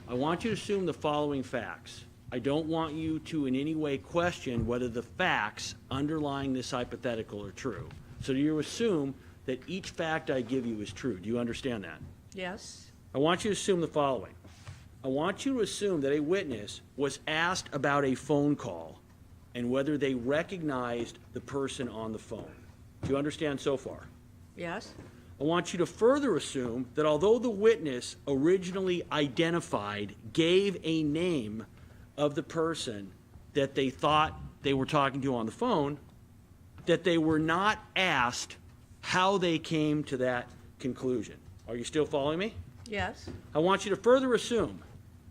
I want you to assume the following facts. I don't want you to in any way question whether the facts underlying this hypothetical are true. So do you assume that each fact I give you is true? Do you understand that? Yes? I want you to assume the following. I want you to assume that a witness was asked about a phone call and whether they recognized the person on the phone. Do you understand so far? Yes? I want you to further assume that although the witness originally identified, gave a name of the person that they thought they were talking to on the phone, that they were not asked how they came to that conclusion. Are you still following me? Yes? I want you to further assume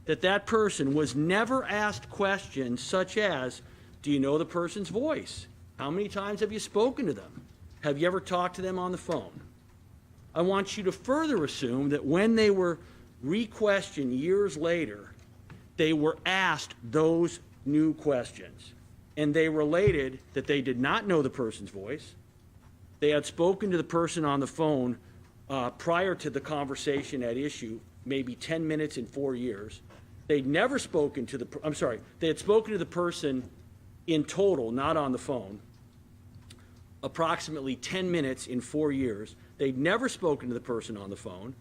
that that person was never asked questions such as, do you know the person's voice? How many times have you spoken to them? Have you ever talked to them on the phone? I want you to further assume that when they were re-questioned years later, they were asked those new questions. And they related that they did not know the person's voice. They had spoken to the person on the phone prior to the conversation at issue, maybe 10 minutes in 4 years. They'd never spoken to they had spoken to the person in total, not on the phone, approximately 10 minutes in 4 years. They'd never spoken to the person on the phone.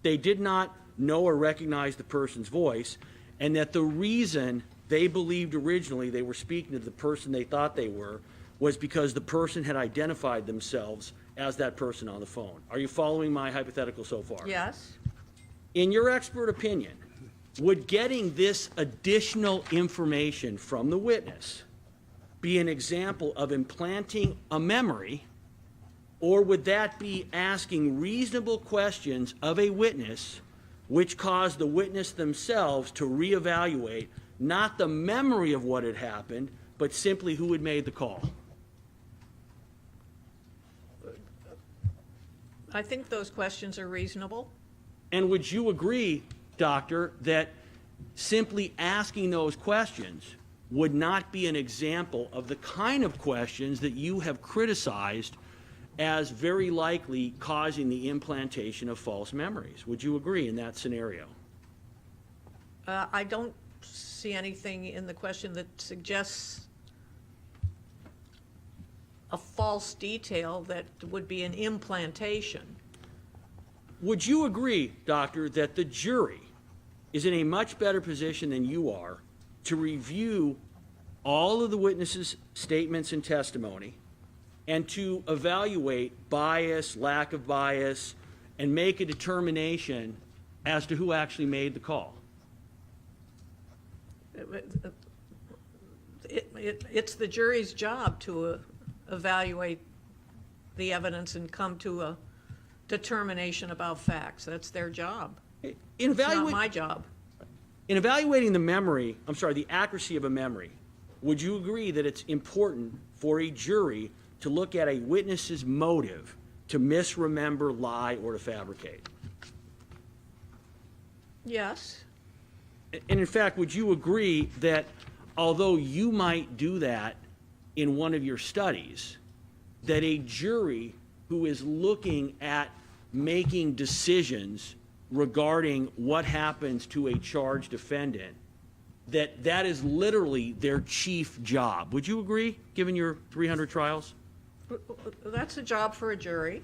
They did not know or recognize the person's voice, and that the reason they believed originally they were speaking to the person they thought they were was because the person had identified themselves as that person on the phone. Are you following my hypothetical so far? Yes? In your expert opinion, would getting this additional information from the witness be an example of implanting a memory, or would that be asking reasonable questions of a witness which caused the witness themselves to reevaluate not the memory of what had happened, but simply who had made the call? I think those questions are reasonable. And would you agree, Doctor, that simply asking those questions would not be an example of the kind of questions that you have criticized as very likely causing the implantation of false memories? Would you agree in that scenario? I don't see anything in the question that suggests a false detail that would be an implantation. Would you agree, Doctor, that the jury is in a much better position than you are to review all of the witnesses' statements and testimony and to evaluate bias, lack of bias, and make a determination as to who actually made the call? It's the jury's job to evaluate the evidence and come to a determination about facts. That's their job. It's not my job. In evaluating the accuracy of a memory, would you agree that it's important for a jury to look at a witness's motive to misremember, lie, or to fabricate? Yes. And in fact, would you agree that although you might do that in one of your studies, that a jury who is looking at making decisions regarding what happens to a charged defendant, that is literally their chief job? Would you agree, given your 300 trials? That's a job for a jury.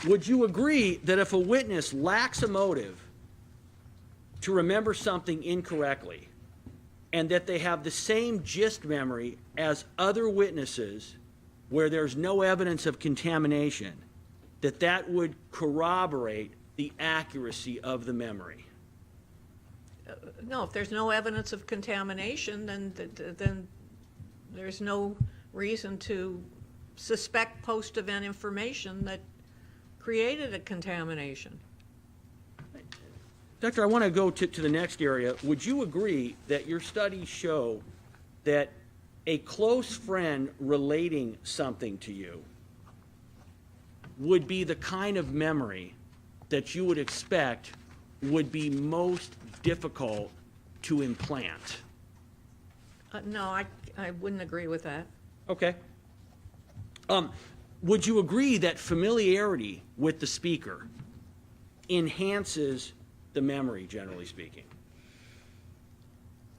Would you agree that if a witness lacks a motive to remember something incorrectly, and that they have the same gist memory as other witnesses where there's no evidence of contamination, that would corroborate the accuracy of the memory? No, if there's no evidence of contamination, then there's no reason to suspect post-event information that created a contamination. Doctor, I want to go to the next area. Would you agree that your studies show that a close friend relating something to you would be the kind of memory that you would expect would be most difficult to implant? No, I wouldn't agree with that. Okay. Would you agree that familiarity with the speaker enhances the memory, generally speaking?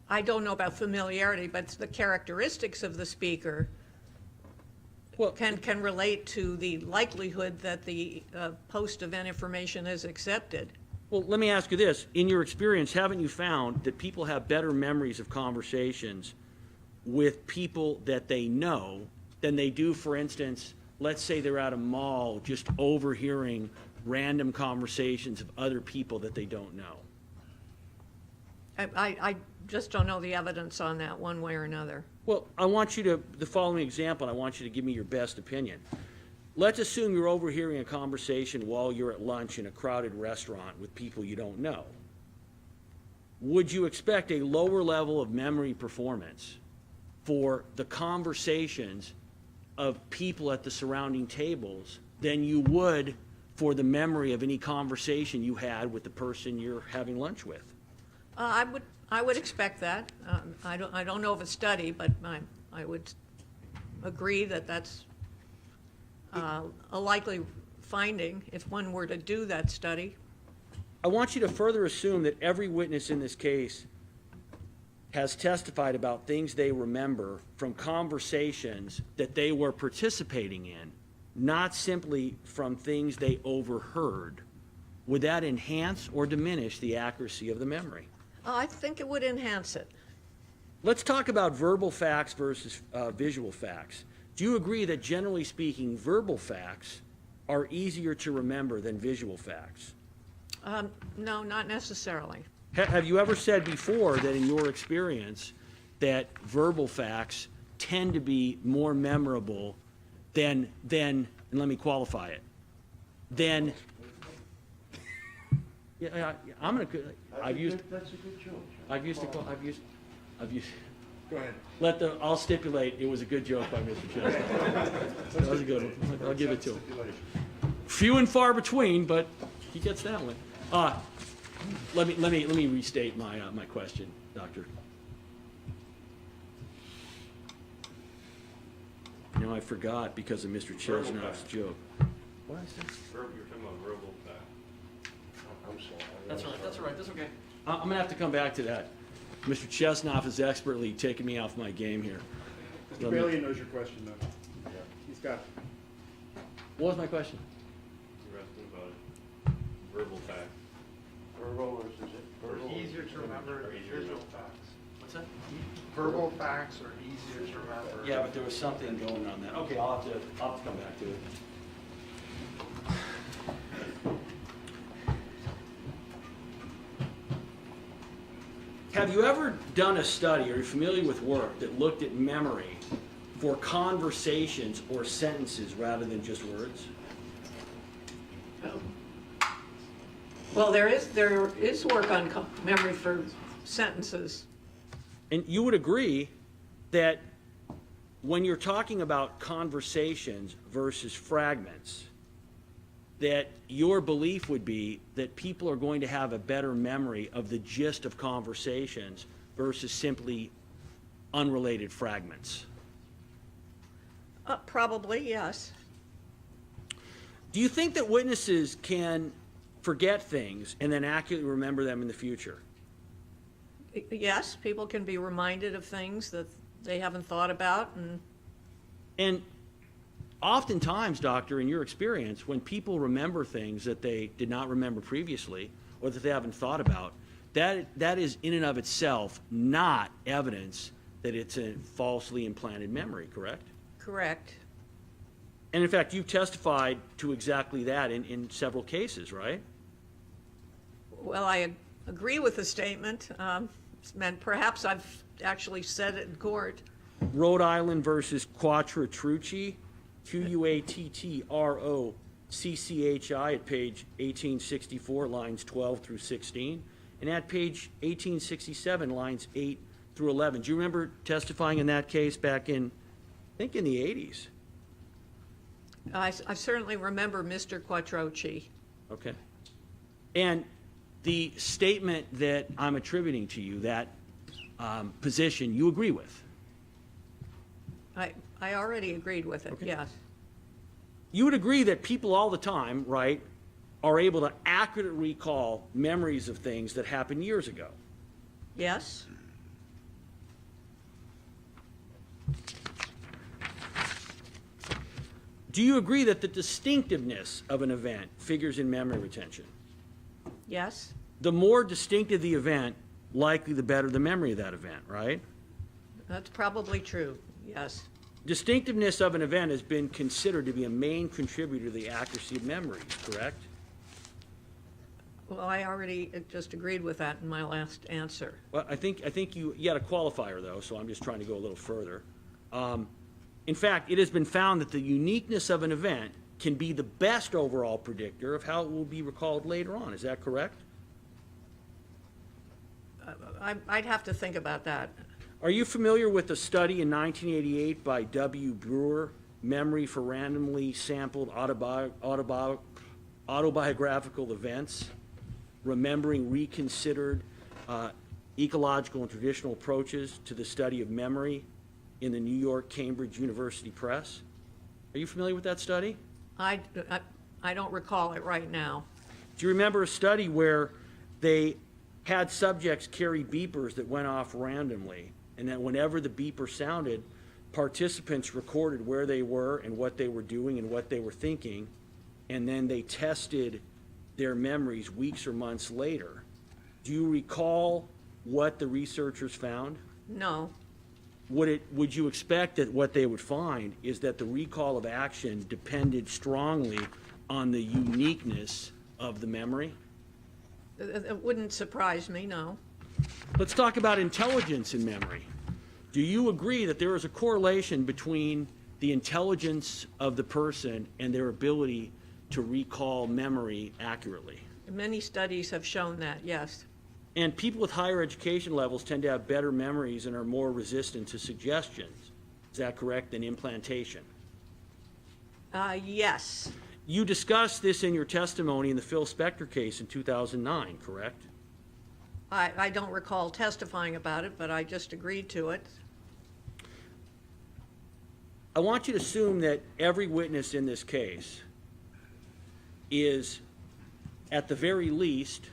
I don't know about familiarity, but the characteristics of the speaker Well, can relate to the likelihood that the post-event information is accepted. well, let me ask you this. In your experience, haven't you found that people have better memories of conversations with people that they know than they do, for instance, let's say they're at a mall just overhearing random conversations of other people that they don't know? I just don't know the evidence on that one way or another. Well, I want you to, the following example, I want you to give me your best opinion. Let's assume you're overhearing a conversation while you're at lunch in a crowded restaurant with people you don't know. Would you expect a lower level of memory performance for the conversations of people at the surrounding tables than you would for the memory of any conversation you had with the person you're having lunch with? I would expect that. I don't know of a study, but I would agree that that's a likely finding if one were to do that study. I want you to further assume that every witness in this case has testified about things they remember from conversations that they were participating in, not simply from things they overheard. Would that enhance or diminish the accuracy of the memory? I think it would enhance it. Let's talk about verbal facts versus visual facts. Do you agree that, generally speaking, verbal facts are easier to remember than visual facts? No, not necessarily. Have you ever said before that in your experience that verbal facts tend to be more memorable than and let me qualify it, than, I'm gonna, I've used, That's a good joke. I've used, Go ahead. I'll stipulate it was a good joke by Mr. Chestnut. That was a good one. I'll give it to him. Few and far between, but he gets that one. Let me restate my question, Doctor. No, I forgot because of Mr. Chestnut's joke. What did I say? You're talking about verbal fact. I'm sorry. That's all right, that's okay. I'm gonna have to come back to that. Mr. Chestnut has expertly taken me off my game here. Mr. Bailey knows your question, though. He's got, What was my question? You're asking about it. Verbal fact. Verbal versus verbal. Easier to remember than visual facts. What's that? Verbal facts are easier to remember. Yeah, but there was something going on there. Okay, I'll have to come back to it. Have you ever done a study, or are you familiar with work that looked at memory for conversations or sentences rather than just words? Well, there is work on memory for sentences. And you would agree that when you're talking about conversations versus fragments, that your belief would be that people are going to have a better memory of the gist of conversations versus simply unrelated fragments. Probably, yes. Do you think that witnesses can forget things and then accurately remember them in the future? Yes, people can be reminded of things that they haven't thought about, And oftentimes, Doctor, in your experience, when people remember things that they did not remember previously or that they haven't thought about, that is in and of itself not evidence that it's a falsely implanted memory, correct? correct. And in fact, you've testified to exactly that in several cases, right? Well, I agree with the statement, and perhaps I've actually said it in court. Rhode Island versus Quattrotrucci, Quattrotrucci, CCHI at page 1864, lines 12 through 16, and at page 1867, lines 8 through 11. Do you remember testifying in that case back in, I think in the 80s? I certainly remember Mr. Quattrochi. Okay. And the statement that I'm attributing to you, that position, you agree with? I already agreed with it, Okay. yes. You would agree that people all the time, right, are able to accurately recall memories of things that happened years ago. Yes? Do you agree that the distinctiveness of an event figures in memory retention? Yes? The more distinctive the event, likely the better the memory of that event, right? That's probably true, yes. Distinctiveness of an event has been considered to be a main contributor to the accuracy of memories, correct? Well, I already just agreed with that in my last answer. Well, I think you had a qualifier, though, so I'm just trying to go a little further. In fact, it has been found that the uniqueness of an event can be the best overall predictor of how it will be recalled later on. Is that correct? I'd have to think about that. Are you familiar with a study in 1988 by W. Brewer, Memory for Randomly Sampled Autobiographical Events, Remembering Reconsidered Ecological and Traditional Approaches to the Study of Memory in the New York Cambridge University Press? Are you familiar with that study? I don't recall it right now. Do you remember a study where they had subjects carry beepers that went off randomly, and that whenever the beeper sounded, participants recorded where they were and what they were doing and what they were thinking, and then they tested their memories weeks or months later? Do you recall what the researchers found? No. Would you expect that what they would find is that the recall of action depended strongly on the uniqueness of the memory? It wouldn't surprise me, no. Let's talk about intelligence in memory. Do you agree that there is a correlation between the intelligence of the person and their ability to recall memory accurately? Many studies have shown that, yes. And people with higher education levels tend to have better memories and are more resistant to suggestions. Is that correct, than implantation? Yes. You discussed this in your testimony in the Phil Spector case in 2009, correct? I don't recall testifying about it, but I just agreed to it. I want you to assume that every witness in this case is, at the very least,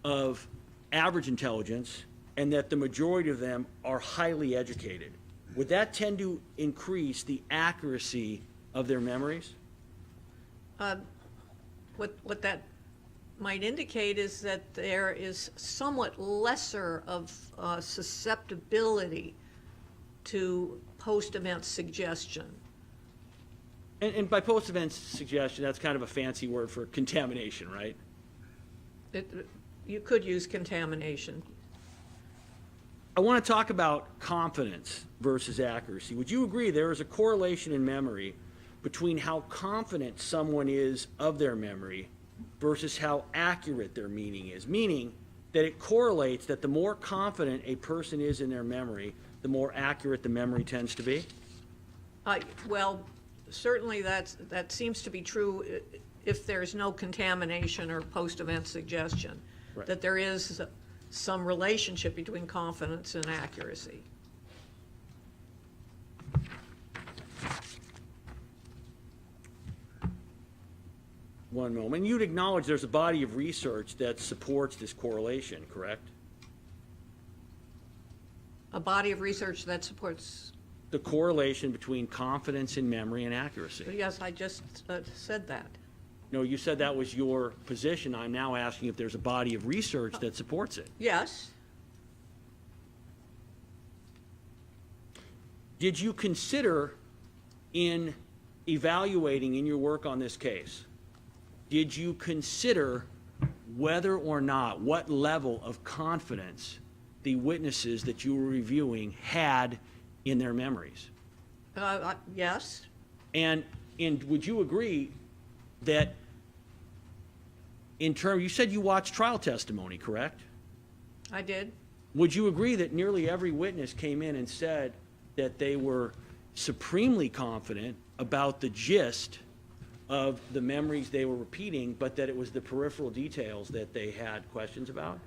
of average intelligence, and that the majority of them are highly educated. Would that tend to increase the accuracy of their memories? What that might indicate is that there is somewhat lesser of susceptibility to post-event suggestion. And by post-event suggestion, that's kind of a fancy word for contamination, right? You could use contamination. I want to talk about confidence versus accuracy. Would you agree there is a correlation in memory between how confident someone is of their memory versus how accurate their meaning is? Meaning that it correlates that the more confident a person is in their memory, the more accurate the memory tends to be? Well, certainly that seems to be true if there's no contamination or post-event suggestion, Right. that there is some relationship between confidence and accuracy. One moment. You'd acknowledge there's a body of research that supports this correlation, correct? A body of research that supports, The correlation between confidence in memory and accuracy. yes, I just said that. No, you said that was your position. I'm now asking if there's a body of research that supports it. Yes, Did you consider, in evaluating in your work on this case, did you consider whether or not, what level of confidence the witnesses that you were reviewing had in their memories? yes, And And would you agree that you said you watched trial testimony, correct? I did. Would you agree that nearly every witness came in and said that they were supremely confident about the gist of the memories they were repeating, but that it was the peripheral details that they had questions about?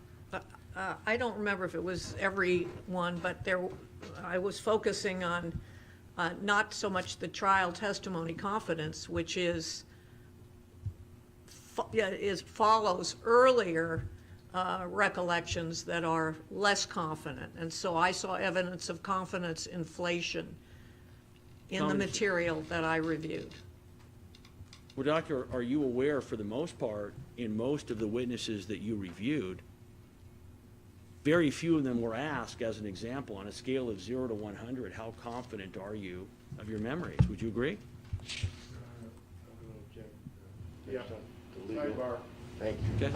I don't remember if it was every one, but I was focusing on not so much the trial testimony confidence, which follows earlier recollections that are less confident. And so I saw evidence of confidence inflation in the material that I reviewed. Well, Doctor, are you aware, for the most part, in most of the witnesses that you reviewed, very few of them were asked, as an example, on a scale of 0 to 100, how confident are you of your memories? Would you agree? Yeah. The legal. Sidebar. Thank you. Okay.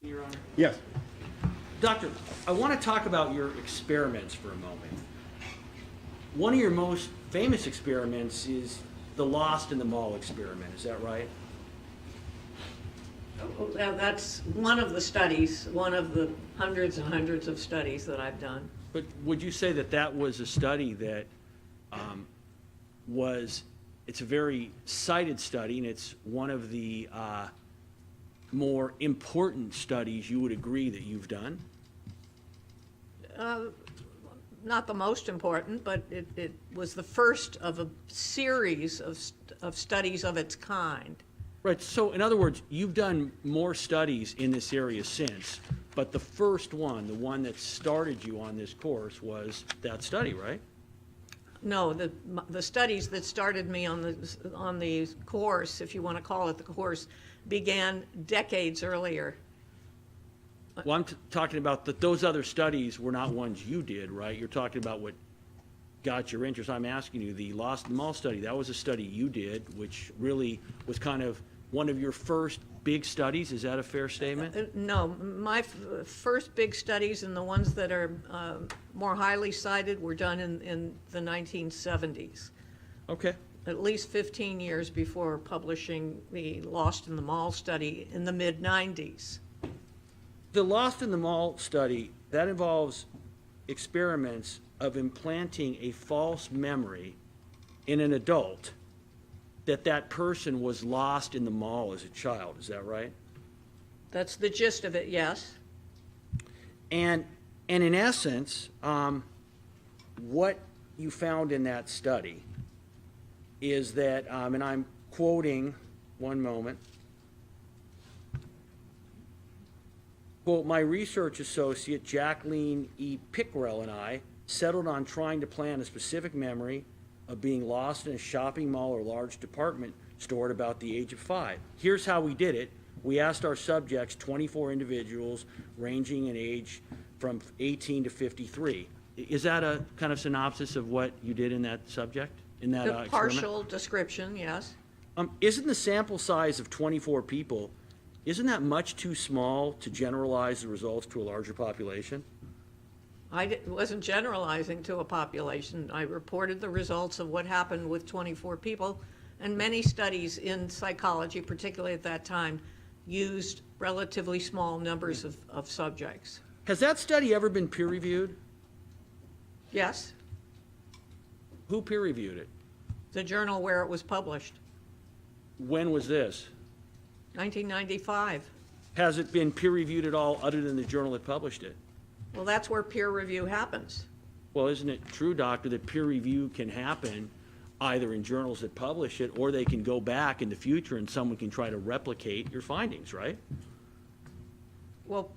Your Honor. Yes. Doctor, I want to talk about your experiments for a moment. One of your most famous experiments is the Lost in the Mall experiment, is that right? That's one of the studies, one of the hundreds and hundreds of studies that I've done. But would you say that that was a study that it's a very cited study, and it's one of the more important studies you would agree that you've done? Not the most important, but it was the first of a series of studies of its kind. Right, so in other words, you've done more studies in this area since, but the first one, the one that started you on this course, was that study, right? No, the studies that started me on the course, if you want to call it the course, began decades earlier. Well, I'm talking about that those other studies were not ones you did, right? You're talking about what got your interest. I'm asking you, the Lost in the Mall study, that was a study you did, which really was kind of one of your first big studies. Is that a fair statement? No, my first big studies and the ones that are more highly cited were done in the 1970s. Okay. At least 15 years before publishing the Lost in the Mall study in the mid-90s. The Lost in the Mall study, that involves experiments of implanting a false memory in an adult that person was lost in the mall as a child. Is that right? That's the gist of it, yes. And in essence, what you found in that study is that, and I'm quoting, one moment, quote, "My research associate, Jacqueline E. Pickrell, and I settled on trying to plan a specific memory of being lost in a shopping mall or large department store at about the age of 5. Here's how we did it. We asked our subjects, 24 individuals ranging in age from 18 to 53. Is that a kind of synopsis of what you did in that subject? in that The experiment? partial description, yes. Isn't the sample size of 24 people, isn't that much too small to generalize the results to a larger population? Wasn't generalizing to a population. I reported the results of what happened with 24 people, and many studies in psychology, particularly at that time, used relatively small numbers of subjects. Has that study ever been peer-reviewed? Yes, Who peer-reviewed it? the journal where it was published, When was this? 1995. Has it been peer-reviewed at all other than the journal that published it? Well, that's where peer review happens. Well, isn't it true, Doctor, that peer review can happen either in journals that publish it, or they can go back in the future and someone can try to replicate your findings, right? Well,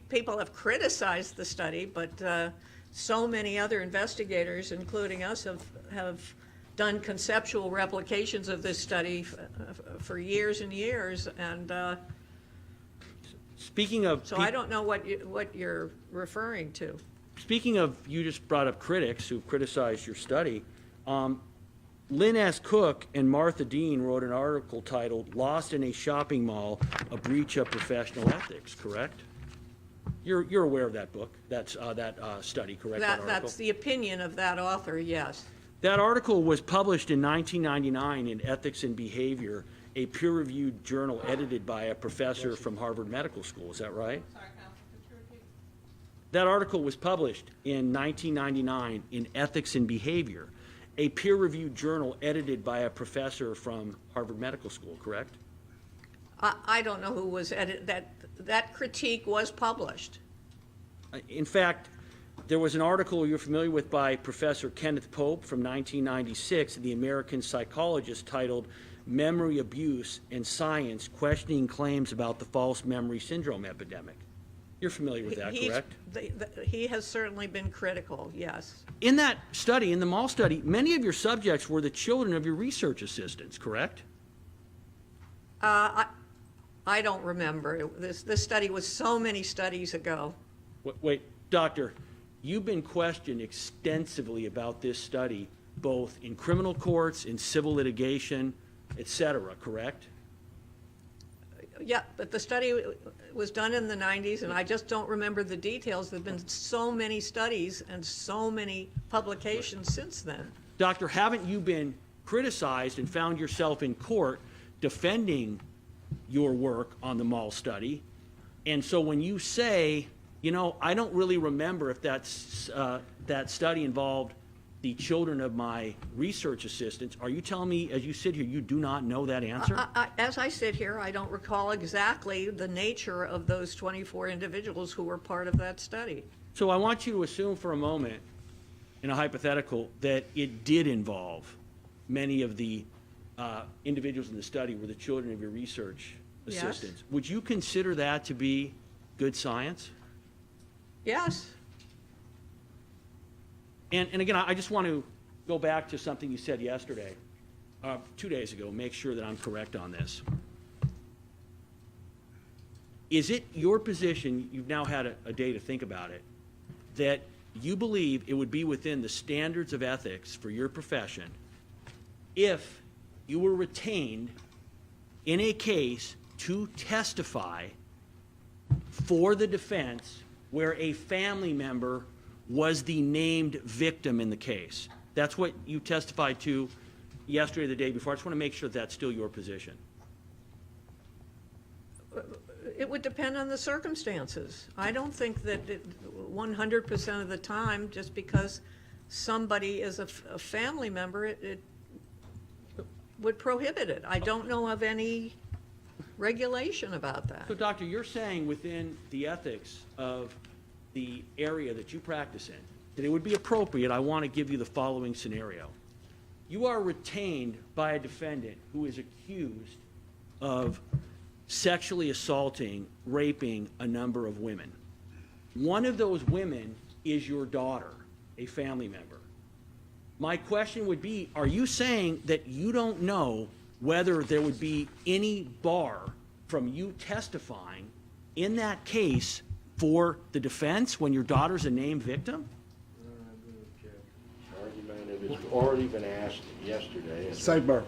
people have criticized the study, but so many other investigators, including us, have done conceptual replications of this study for years and years, and Speaking of, so I don't know what you're referring to. speaking of, you just brought up critics who criticized your study. Lynn S. Cook and Martha Dean wrote an article titled "Lost in a Shopping Mall: A Breach of Professional Ethics," correct? You're aware of that book, that study, correct? That article? That's the opinion of that author, yes. That article was published in 1999 in Ethics and Behavior, a peer-reviewed journal edited by a professor from Harvard Medical School. Is that right? Sorry, Counsel, could you repeat? That article was published in 1999 in Ethics and Behavior, a peer-reviewed journal edited by a professor from Harvard Medical School, correct? I don't know who was that critique was published. In fact, there was an article you're familiar with by Professor Kenneth Pope from 1996 in the American Psychologist titled "Memory Abuse and Science: Questioning Claims About the False Memory Syndrome Epidemic." You're familiar with that, correct? He has certainly been critical, yes. In that study, in the mall study, many of your subjects were the children of your research assistants, correct? I don't remember. This study was so many studies ago. Wait, Doctor, you've been questioned extensively about this study, both in criminal courts, in civil litigation, et cetera, correct? Yeah, but the study was done in the 90s, and I just don't remember the details. There have been so many studies and so many publications since then. Doctor, haven't you been criticized and found yourself in court defending your work on the mall study? And so when you say, you know, I don't really remember if that study involved the children of my research assistants, are you telling me, as you sit here, you do not know that answer? As I sit here, I don't recall exactly the nature of those 24 individuals who were part of that study. So I want you to assume for a moment, in a hypothetical, that it did involve many of the individuals in the study were the children of your research Yes. assistants. Would you consider that to be good science? Yes. And again, I just want to go back to something you said yesterday, 2 days ago, make sure that I'm correct on this. Is it your position, you've now had a day to think about it, that you believe it would be within the standards of ethics for your profession if you were retained in a case to testify for the defense where a family member was the named victim in the case? That's what you testified to yesterday or the day before. I just want to make sure that's still your position. It would depend on the circumstances. I don't think that 100% of the time, just because somebody is a family member, it would prohibit it. I don't know of any regulation about that. So, Doctor, you're saying within the ethics of the area that you practice in, that it would be appropriate, I want to give you the following scenario. You are retained by a defendant who is accused of sexually assaulting, raping a number of women. One of those women is your daughter, a family member. My question would be, are you saying that you don't know whether there would be any bar from you testifying in that case for the defense when your daughter's a named victim? Argument already been asked yesterday. Sidebar.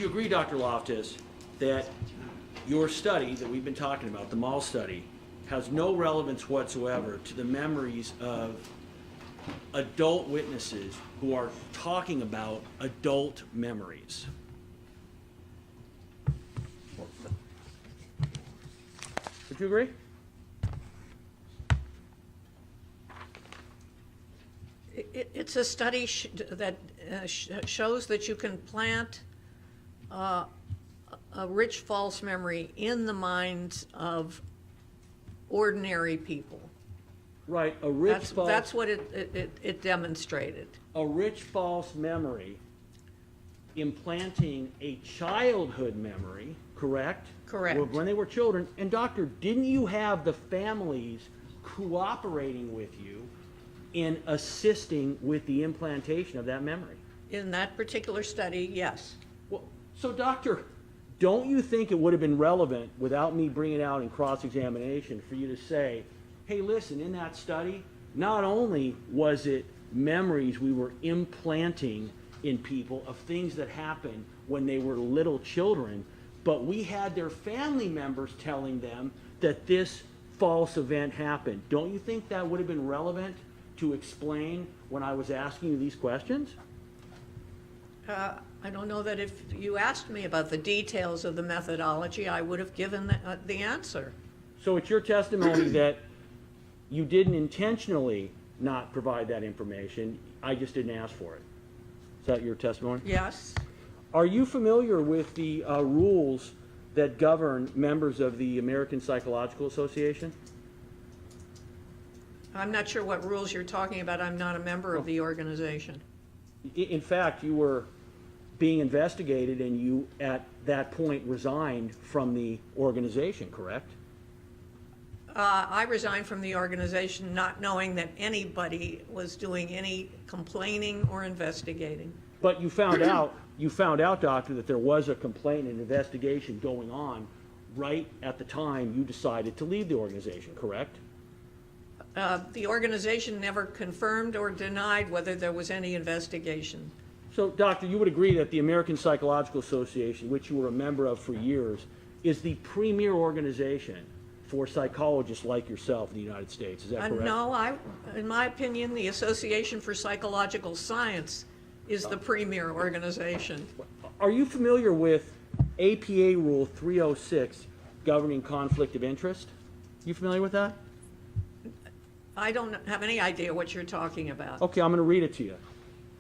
you agree, Dr. Loftus, that your study that we've been talking about, the mall study, has no relevance whatsoever to the memories of adult witnesses who are talking about adult memories? Would you agree? It's a study that shows that you can plant a rich false memory in the minds of ordinary people. Right, a rich false... That's what it demonstrated. A rich false memory implanting a childhood memory, correct? Correct. When they were children. And doctor, didn't you have the families cooperating with you in assisting with the implantation of that memory? In that particular study, yes. Well, so doctor, don't you think it would have been relevant, without me bringing it out in cross-examination, for you to say, hey, listen, in that study, not only was it memories we were implanting in people of things that happened when they were little children, but we had their family members telling them that this false event happened. Don't you think that would have been relevant to explain when I was asking you these questions? I don't know that if you asked me about the details of the methodology, I would have given the answer. So it's your testimony that you didn't intentionally not provide that information, I just didn't ask for it. Is that your testimony? Yes. Are you familiar with the rules that govern members of the American Psychological Association? I'm not sure what rules you're talking about. I'm not a member of the organization. In fact, you were being investigated and you, at that point, resigned from the organization, correct? I resigned from the organization not knowing that anybody was doing any complaining or investigating. But you found out, doctor, that there was a complaint and investigation going on right at the time you decided to leave the organization, correct? The organization never confirmed or denied whether there was any investigation. So, doctor, you would agree that the American Psychological Association, which you were a member of for years, is the premier organization for psychologists like yourself in the United States. Is that correct? No, in my opinion, the Association for Psychological Science is the premier organization. Are you familiar with APA Rule 306 governing conflict of interest? You familiar with that? I don't have any idea what you're talking about. Okay, I'm going to read it to you.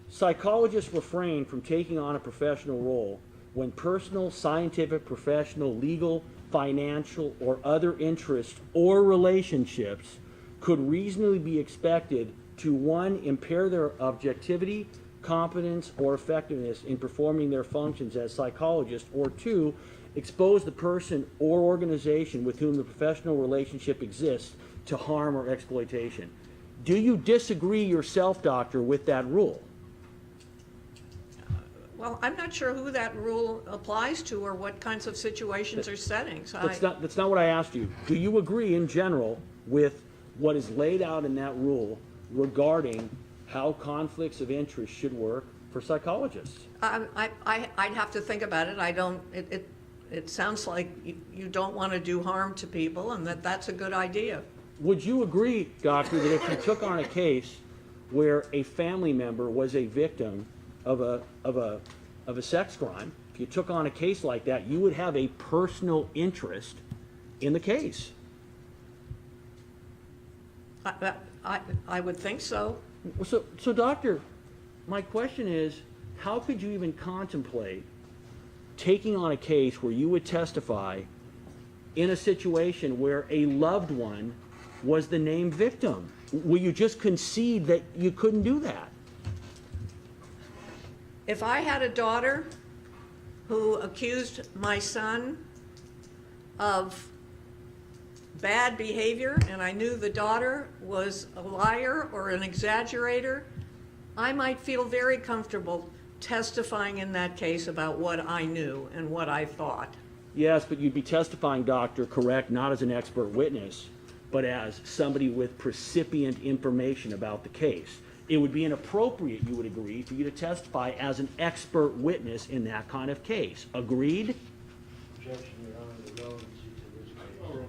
Psychologists refrain from taking on a professional role when personal, scientific, professional, legal, financial, or other interests or relationships could reasonably be expected to, 1, impair their objectivity, competence, or effectiveness in performing their functions as psychologists, or 2, expose the person or organization with whom the professional relationship exists to harm or exploitation. Do you disagree yourself, doctor, with that rule? Well, I'm not sure who that rule applies to or what kinds of situations or settings. That's not what I asked you. Do you agree in general with what is laid out in that rule regarding how conflicts of interest should work for psychologists? I'd have to think about it. I don't. It sounds like you don't want to do harm to people, and that's a good idea. Would you agree, doctor, that if you took on a case where a family member was a victim of a sex crime, if you took on a case like that, you would have a personal interest in the case? I would think so. So, doctor, my question is, how could you even contemplate taking on a case where you would testify in a situation where a loved one was the named victim? Will you just concede that you couldn't do that? If I had a daughter who accused my son of bad behavior and I knew the daughter was a liar or an exaggerator, I might feel very comfortable testifying in that case about what I knew and what I thought. Yes, but you'd be testifying, doctor, correct, not as an expert witness, but as somebody with precipient information about the case. it would be inappropriate, you would agree, for you to testify as an expert witness in that kind of case. Agreed? Objection, Your Honor, the relevancy to this case.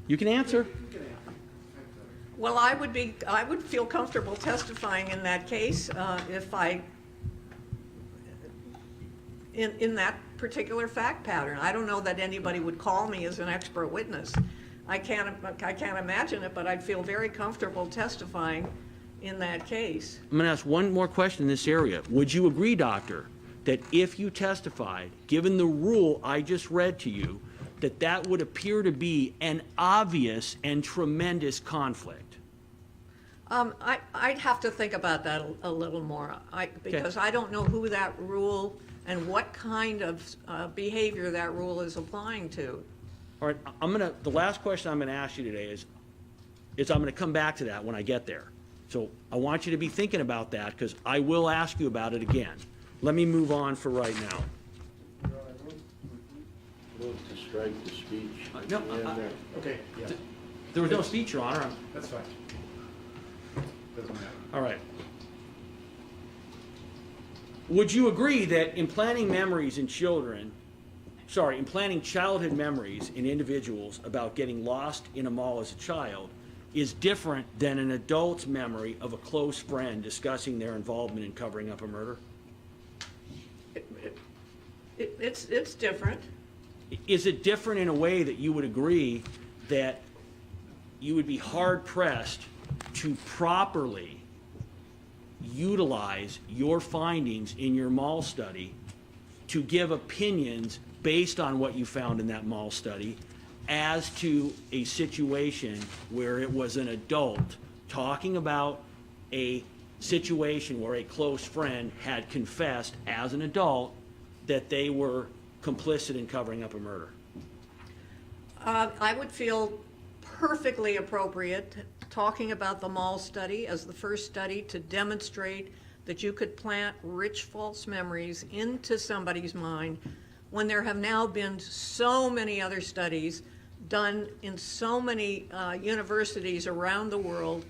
You can answer. Well, I would feel comfortable testifying in that case in that particular fact pattern. I don't know that anybody would call me as an expert witness. I can't imagine it, but I'd feel very comfortable testifying in that case. I'm going to ask one more question in this area. Would you agree, doctor, that if you testified, given the rule I just read to you, that that would appear to be an obvious and tremendous conflict? I'd have to think about that a little more, because I don't know who that rule and what kind of behavior that rule is applying to. All right, the last question I'm going to ask you today is I'm going to come back to that when I get there. So I want you to be thinking about that, because I will ask you about it again. Let me move on for right now. Your Honor, move to strike the speech. No, And, Okay, yeah, There was no speech, Your Honor. that's fine. Doesn't matter. All right. Would you agree that implanting childhood memories in individuals about getting lost in a mall as a child is different than an adult's memory of a close friend discussing their involvement in covering up a murder? It's different. Is it different in a way that you would agree that you would be hard-pressed to properly utilize your findings in your mall study to give opinions based on what you found in that mall study as to a situation where it was an adult talking about a situation where a close friend had confessed as an adult that they were complicit in covering up a murder? I would feel perfectly appropriate talking about the mall study as the first study to demonstrate that you could plant rich false memories into somebody's mind when there have now been so many other studies done in so many universities around the world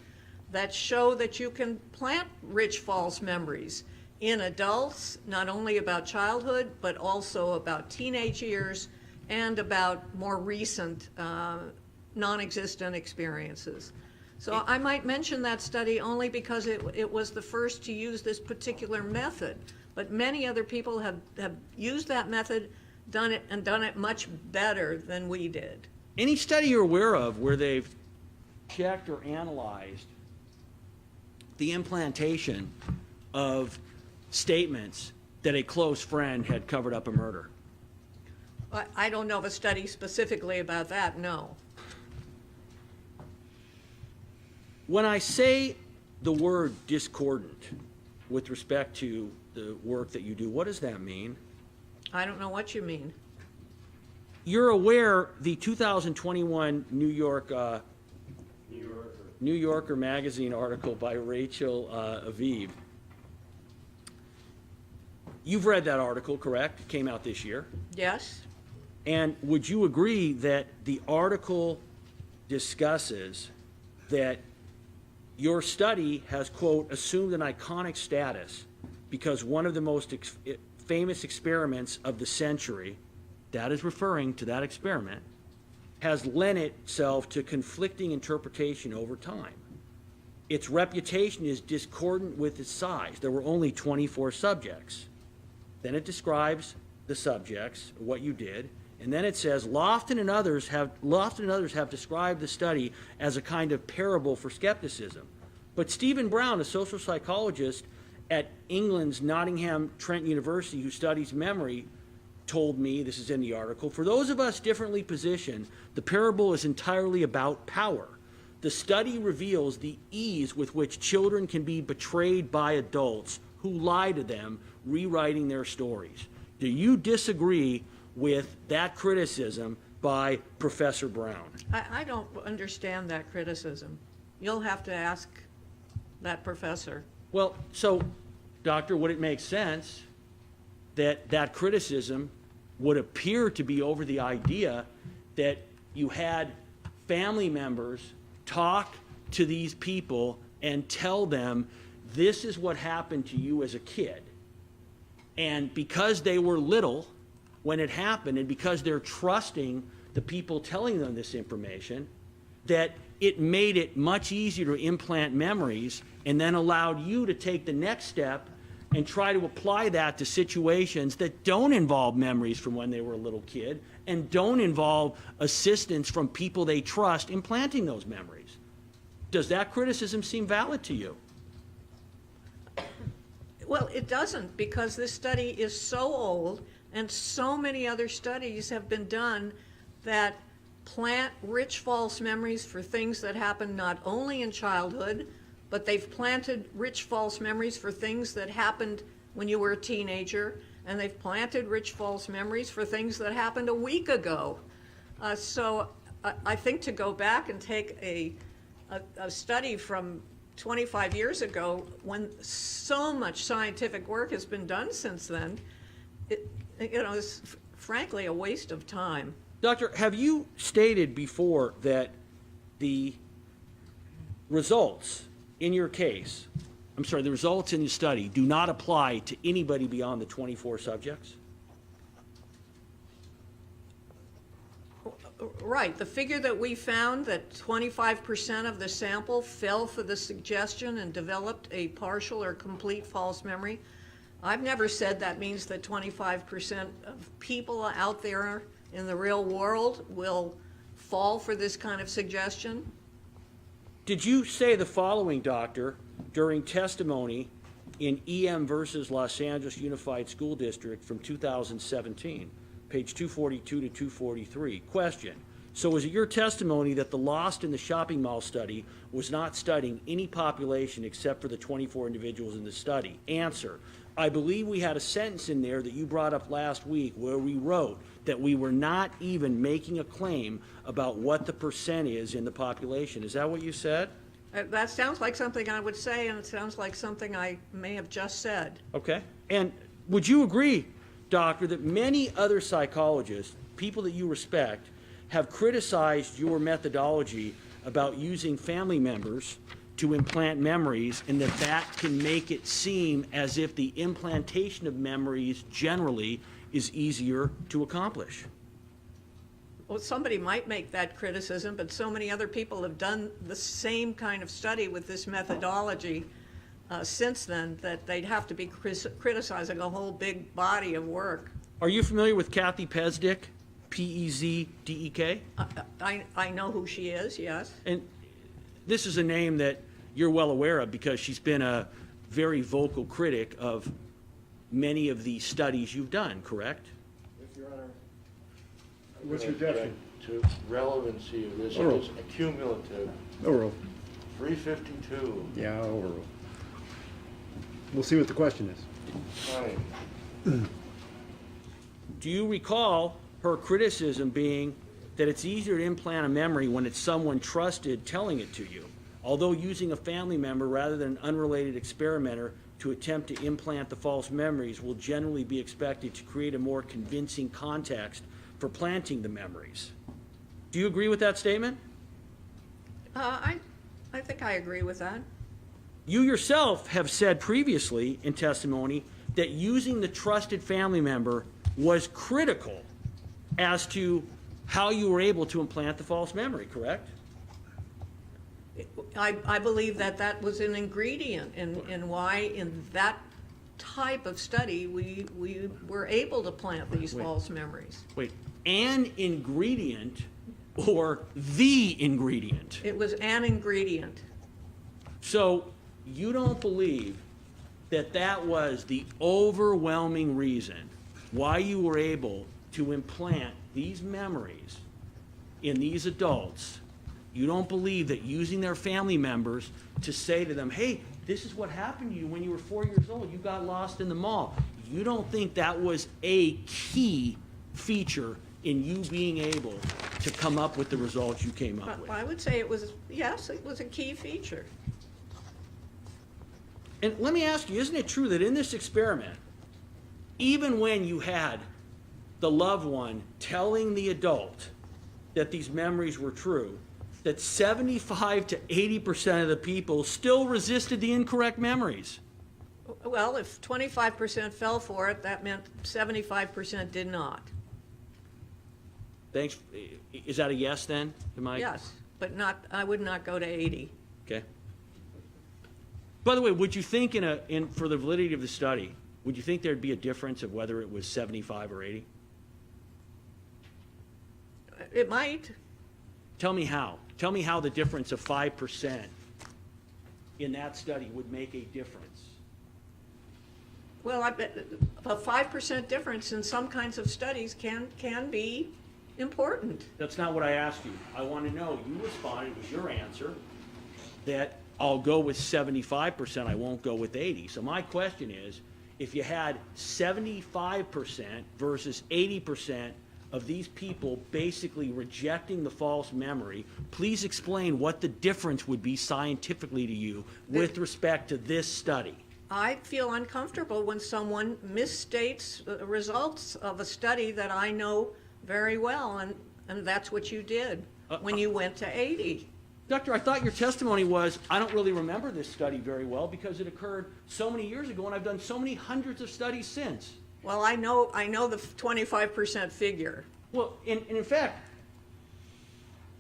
that show that you can plant rich false memories in adults, not only about childhood, but also about teenage years and about more recent non-existent experiences. So I might mention that study only because it was the first to use this particular method. But many other people have used that method, done it much better than we did. Any study you're aware of where they've checked or analyzed the implantation of statements that a close friend had covered up a murder? I don't know of a study specifically about that, no. When I say the word discordant with respect to the work that you do, what does that mean? I don't know what you mean. You're aware the 2021 New Yorker magazine article by Rachel Aviv. You've read that article, correct? It came out this year. Yes? And would you agree that the article discusses that your study has, quote, assumed an iconic status because one of the most famous experiments of the century, that is referring to that experiment, has lent itself to conflicting interpretation over time. Its reputation is discordant with its size. There were only 24 subjects. Then it describes the subjects, what you did, and then it says Loftus and others have described the study as a kind of parable for skepticism. But Stephen Brown, a social psychologist at England's Nottingham Trent University who studies memory, told me, this is in the article, for those of us differently positioned, the parable is entirely about power. The study reveals the ease with which children can be betrayed by adults who lie to them, rewriting their stories. Do you disagree with that criticism by Professor Brown? I don't understand that criticism. You'll have to ask that professor. Well, so, Doctor, would it make sense that that criticism would appear to be over the idea that you had family members talk to these people and tell them, this is what happened to you as a kid. And because they were little when it happened, and because they're trusting the people telling them this information, that it made it much easier to implant memories, and then allowed you to take the next step and try to apply that to situations that don't involve memories from when they were a little kid and don't involve assistance from people they trust implanting those memories. Does that criticism seem valid to you? Well, it doesn't, because this study is so old, and so many other studies have been done that plant rich false memories for things that happened not only in childhood, but they've planted rich false memories for things that happened when you were a teenager, and they've planted rich false memories for things that happened a week ago. So I think to go back and take a study from 25 years ago, when so much scientific work has been done since then, is frankly a waste of time. Doctor, have you stated before that the results in your case, the results in your study do not apply to anybody beyond the 24 subjects? Right. The figure that we found, that 25% of the sample fell for the suggestion and developed a partial or complete false memory, I've never said that means that 25% of people out there in the real world will fall for this kind of suggestion. Did you say the following, Doctor, during testimony in EM versus Los Angeles Unified School District from 2017, page 242 to 243? Question: so is it your testimony that the Lost in the Shopping Mall study was not studying any population except for the 24 individuals in the study? Answer: I believe we had a sentence in there that you brought up last week where we wrote that we were not even making a claim about what the percent is in the population. Is that what you said? That sounds like something I would say, and it sounds like something I may have just said. Okay. And would you agree, Doctor, that many other psychologists, people that you respect, have criticized your methodology about using family members to implant memories, and that that can make it seem as if the implantation of memories generally is easier to accomplish? Well, somebody might make that criticism, but so many other people have done the same kind of study with this methodology since then that they'd have to be criticizing a whole big body of work. Are you familiar with Kathy Pezdek, P-E-Z-D-E-K? I know who she is, yes. And this is a name that you're well aware of because she's been a very vocal critic of many of the studies you've done, correct? If Your Honor. What's your objection? To relevancy of this, Overruled. is accumulative. Overruled. 352. Yeah, overruled. We'll see what the question is. Fine. Do you recall her criticism being that it's easier to implant a memory when it's someone trusted telling it to you, although using a family member rather than an unrelated experimenter to attempt to implant the false memories will generally be expected to create a more convincing context for planting the memories? Do you agree with that statement? I think I agree with that. You yourself have said previously in testimony that using the trusted family member was critical as to how you were able to implant the false memory, correct? I believe that that was an ingredient in why in that type of study we were able to plant these false memories. Wait, an ingredient or the ingredient? It was an ingredient. So you don't believe that that was the overwhelming reason why you were able to implant these memories in these adults? You don't believe that using their family members to say to them, hey, this is what happened to you when you were 4 years old, you got lost in the mall. You don't think that was a key feature in you being able to come up with the results you came up with? I would say it was, yes, it was a key feature. And let me ask you, isn't it true that in this experiment, even when you had the loved one telling the adult that these memories were true, that 75 to 80% of the people still resisted the incorrect memories. Well, if 25% fell for it, that meant 75% did not. Thanks. Is that a yes then? Am I? Yes, but not, I would not go to 80. Okay. By the way, would you think for the validity of the study, would you think there'd be a difference of whether it was 75 or 80? It might. Tell me how. Tell me how the difference of 5% in that study would make a difference. Well, I bet a 5% difference in some kinds of studies can be important. That's not what I asked you. I want to know, you responded with your answer that I'll go with 75%, I won't go with 80. So my question is, if you had 75% versus 80% of these people basically rejecting the false memory, please explain what the difference would be scientifically to you with respect to this study. I feel uncomfortable when someone misstates the results of a study that I know very well, and that's what you did when you went to 80. Doctor, I thought your testimony was, I don't really remember this study very well because it occurred so many years ago and I've done so many hundreds of studies since. Well, I know the 25% figure. Well, in fact,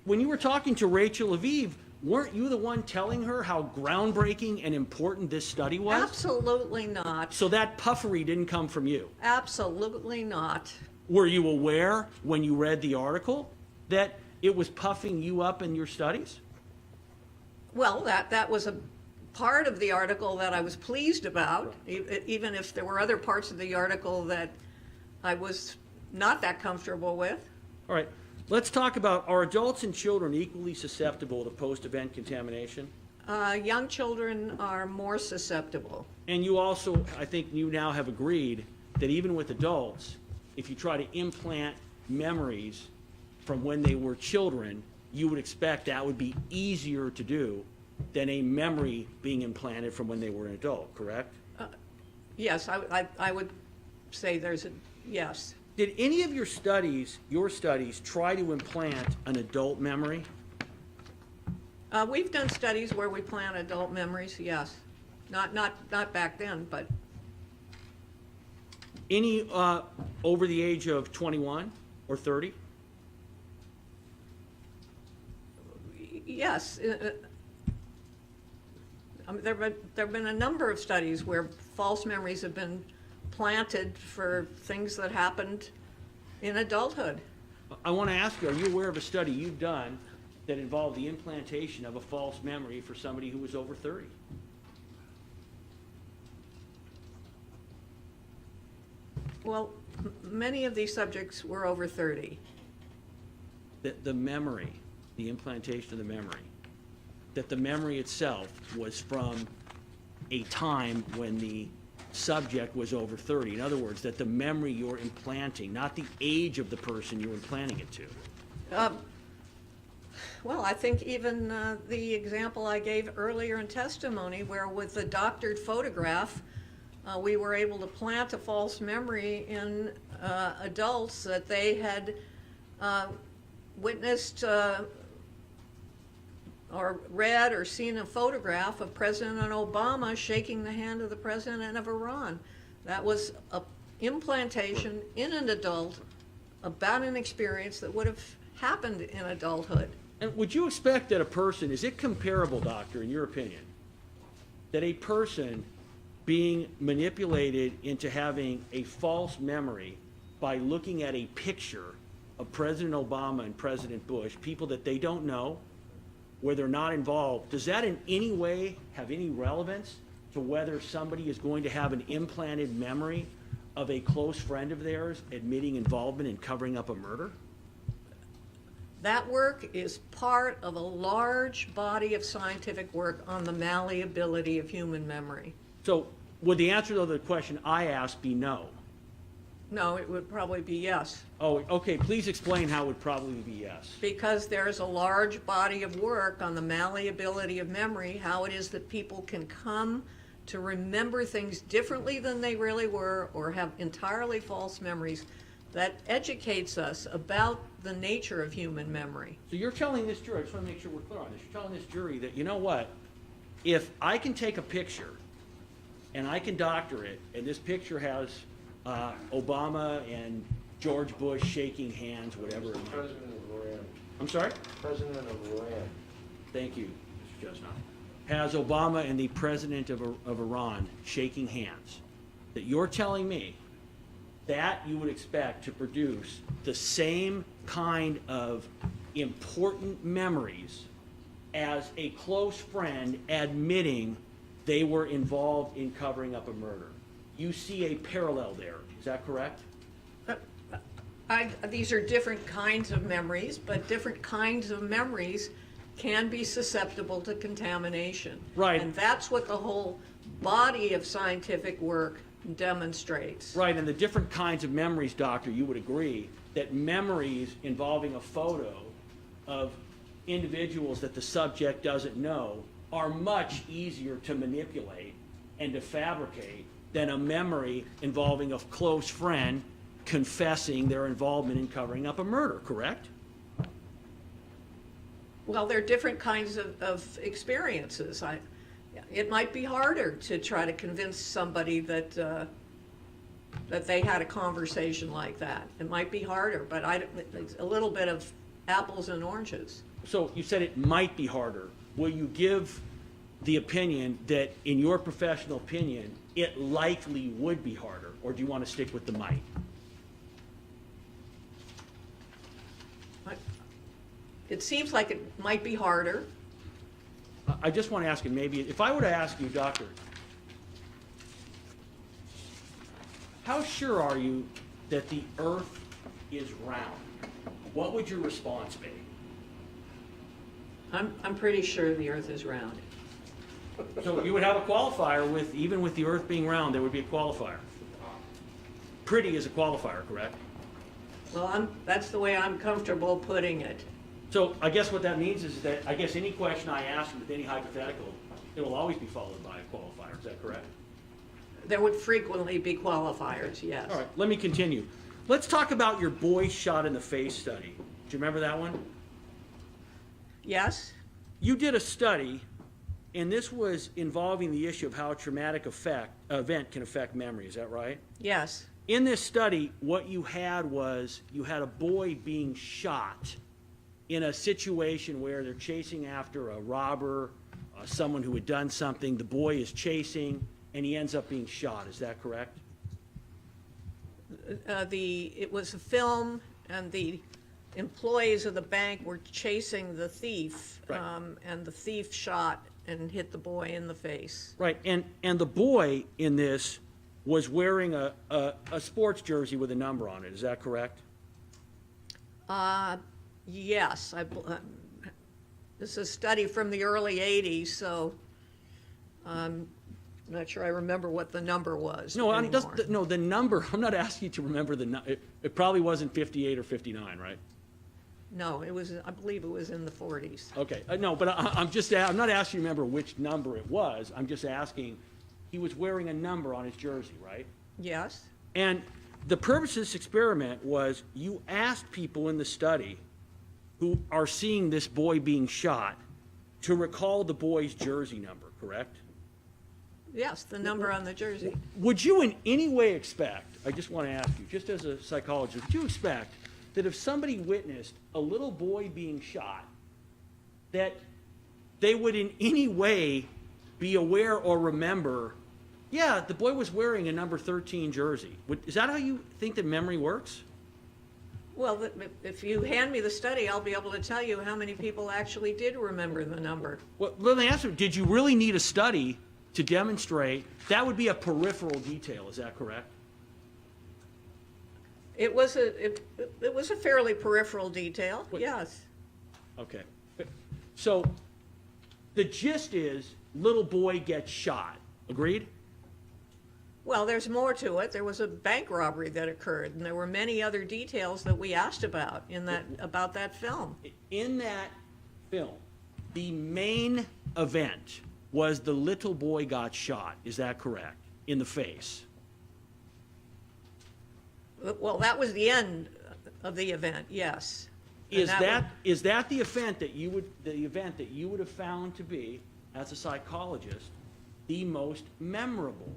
when you were talking to Rachel Aviv, weren't you the one telling her how groundbreaking and important this study was? Absolutely not. So that puffery didn't come from you? Absolutely not. Were you aware when you read the article that it was puffing you up in your studies? Well, that was a part of the article that I was pleased about, even if there were other parts of the article that I was not that comfortable with. All right, let's talk about, are adults and children equally susceptible to post-event contamination? Young children are more susceptible. And you also, I think you now have agreed that even with adults, if you try to implant memories from when they were children, you would expect that would be easier to do than a memory being implanted from when they were an adult, correct? Yes, I would say there's a yes. Did any of your studies try to implant an adult memory? We've done studies where we plant adult memories, yes. Not back then, but Any over the age of 21 or 30? yes. There have been a number of studies where false memories have been planted for things that happened in adulthood. I want to ask you, are you aware of a study you've done that involved the implantation of a false memory for somebody who was over 30? Well, many of these subjects were over 30. The memory, the implantation of the memory, that the memory itself was from a time when the subject was over 30. In other words, that the memory you're implanting, not the age of the person you're implanting it to. Well, I think even the example I gave earlier in testimony, where with the doctored photograph, we were able to plant a false memory in adults that they had witnessed or read or seen a photograph of President Obama shaking the hand of the president of Iran. That was an implantation in an adult about an experience that would have happened in adulthood. And would you expect that a person, is it comparable, doctor, in your opinion, that a person being manipulated into having a false memory by looking at a picture of President Obama and President Bush, people that they don't know, where they're not involved, does that in any way have any relevance to whether somebody is going to have an implanted memory of a close friend of theirs admitting involvement in covering up a murder? That work is part of a large body of scientific work on the malleability of human memory. So would the answer to the question I asked be no? No, it would probably be yes, Oh, okay, please explain how it would probably be yes. because there's a large body of work on the malleability of memory, how it is that people can come to remember things differently than they really were or have entirely false memories that educates us about the nature of human memory. So you're telling this jury, I just want to make sure we're clear on this, you're telling this jury that, you know what, if I can take a picture and I can doctor it, and this picture has Obama and George Bush shaking hands, whatever it might be. President of Iran. I'm sorry? President of Iran. Thank you, Mr. Chestnut. Has Obama and the president of Iran shaking hands, that you're telling me that you would expect to produce the same kind of important memories as a close friend admitting they were involved in covering up a murder. You see a parallel there, is that correct? These are different kinds of memories, but different kinds of memories can be susceptible to contamination. Right. And that's what the whole body of scientific work demonstrates. Right, and the different kinds of memories, doctor, you would agree that memories involving a photo of individuals that the subject doesn't know are much easier to manipulate and to fabricate than a memory involving a close friend confessing their involvement in covering up a murder, correct? Well, they're different kinds of experiences. It might be harder to try to convince somebody that that they had a conversation like that. It might be harder, but it's a little bit of apples and oranges. So you said it might be harder. Will you give the opinion that, in your professional opinion, it likely would be harder, or do you want to stick with the might? It seems like it might be harder. I just want to ask you, maybe, if I were to ask you, doctor, how sure are you that the earth is round? What would your response be? I'm pretty sure the earth is round. So you would have a qualifier with, even with the earth being round, there would be a qualifier. Pretty is a qualifier, correct? Well, that's the way I'm comfortable putting it. So I guess what that means is that, I guess any question I ask with any hypothetical, it will always be followed by a qualifier, is that correct? There would frequently be qualifiers, yes. All right, let me continue. Let's talk about your boy shot in the face study. Do you remember that one? Yes? You did a study, and this was involving the issue of how a traumatic event can affect memory, is that right? Yes. In this study, what you had was, you had a boy being shot in a situation where they're chasing after a robber, someone who had done something. The boy is chasing, and he ends up being shot. Is that correct? It was a film, and the employees of the bank were chasing the thief, Right. and the thief shot and hit the boy in the face. Right, and the boy in this was wearing a sports jersey with a number on it. Is that correct? Yes. This is a study from the early 80s, so I'm not sure I remember what the number was No, anymore. no, the number, I'm not asking you to remember the number. It probably wasn't 58 or 59, right? No, I believe it was in the 40s. Okay, no, but I'm not asking you to remember which number it was. I'm just asking, he was wearing a number on his jersey, right? Yes? And the purpose of this experiment was, you asked people in the study who are seeing this boy being shot to recall the boy's jersey number, correct? Yes, the number on the jersey. Would you in any way expect, I just want to ask you, just as a psychologist, would you expect that if somebody witnessed a little boy being shot, that they would in any way be aware or remember, yeah, the boy was wearing a number 13 jersey? Is that how you think that memory works? Well, if you hand me the study, I'll be able to tell you how many people actually did remember the number. Well, let me ask you, did you really need a study to demonstrate that would be a peripheral detail? Is that correct? It was a fairly peripheral detail, yes. Okay. So the gist is, little boy gets shot. Agreed? Well, there's more to it. There was a bank robbery that occurred, and there were many other details that we asked about about that film. In that film, the main event was the little boy got shot. Is that correct? In the face. Well, that was the end of the event, yes. And Is would- is that the event that you would have found to be, as a psychologist, the most memorable?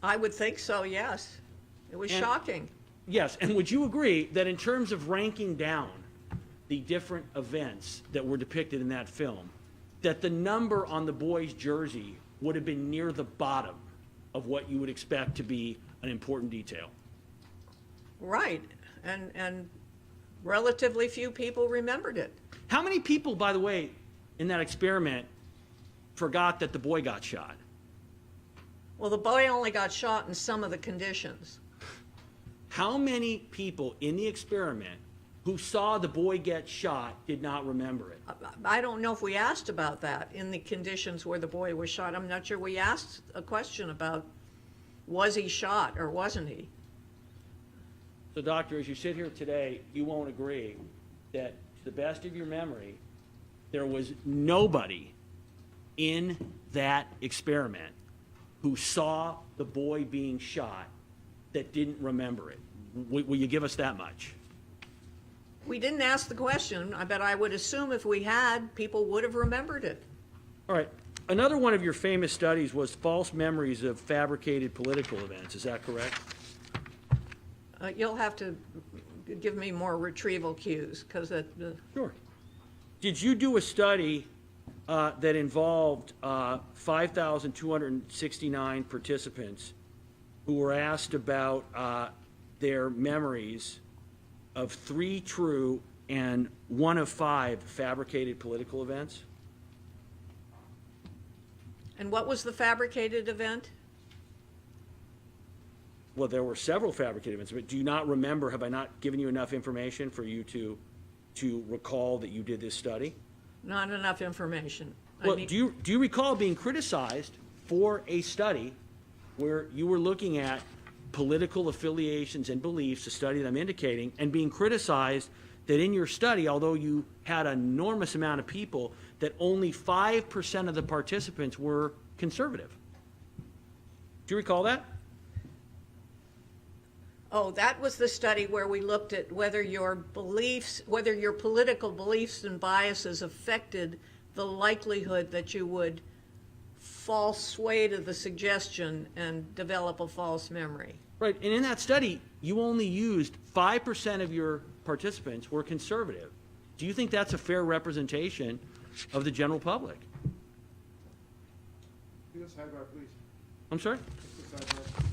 I would think so, yes. It was And- shocking. Yes, and would you agree that in terms of ranking down the different events that were depicted in that film, that the number on the boy's jersey would have been near the bottom of what you would expect to be an important detail? Right, and relatively few people remembered it. How many people, by the way, in that experiment forgot that the boy got shot? Well, the boy only got shot in some of the conditions. How many people in the experiment who saw the boy get shot did not remember it? I don't know if we asked about that in the conditions where the boy was shot. I'm not sure we asked a question about, was he shot or wasn't he? So, doctor, as you sit here today, you won't agree that, to the best of your memory, there was nobody in that experiment who saw the boy being shot that didn't remember it. Will you give us that much? We didn't ask the question, but I would assume if we had, people would have remembered it. All right. Another one of your famous studies was false memories of fabricated political events. Is that correct? You'll have to give me more retrieval cues, because Sure. Did you do a study that involved 5,269 participants who were asked about their memories of 3 true and 1 of 5 fabricated political events? and what was the fabricated event? Well, there were several fabricated events, but do you not remember, have I not given you enough information for you to recall that you did this study? Not enough information. Well, do you recall being criticized for a study where you were looking at political affiliations and beliefs, a study that I'm indicating, and being criticized that in your study, although you had an enormous amount of people, that only 5% of the participants were conservative? Do you recall that? Oh, that was the study where we looked at whether your beliefs, whether your political beliefs and biases affected the likelihood that you would fall sway to the suggestion and develop a false memory. Right, and in that study, you only used 5% of your participants were conservative. Do you think that's a fair representation of the general public? Do this sidebar, please. I'm sorry? This sidebar.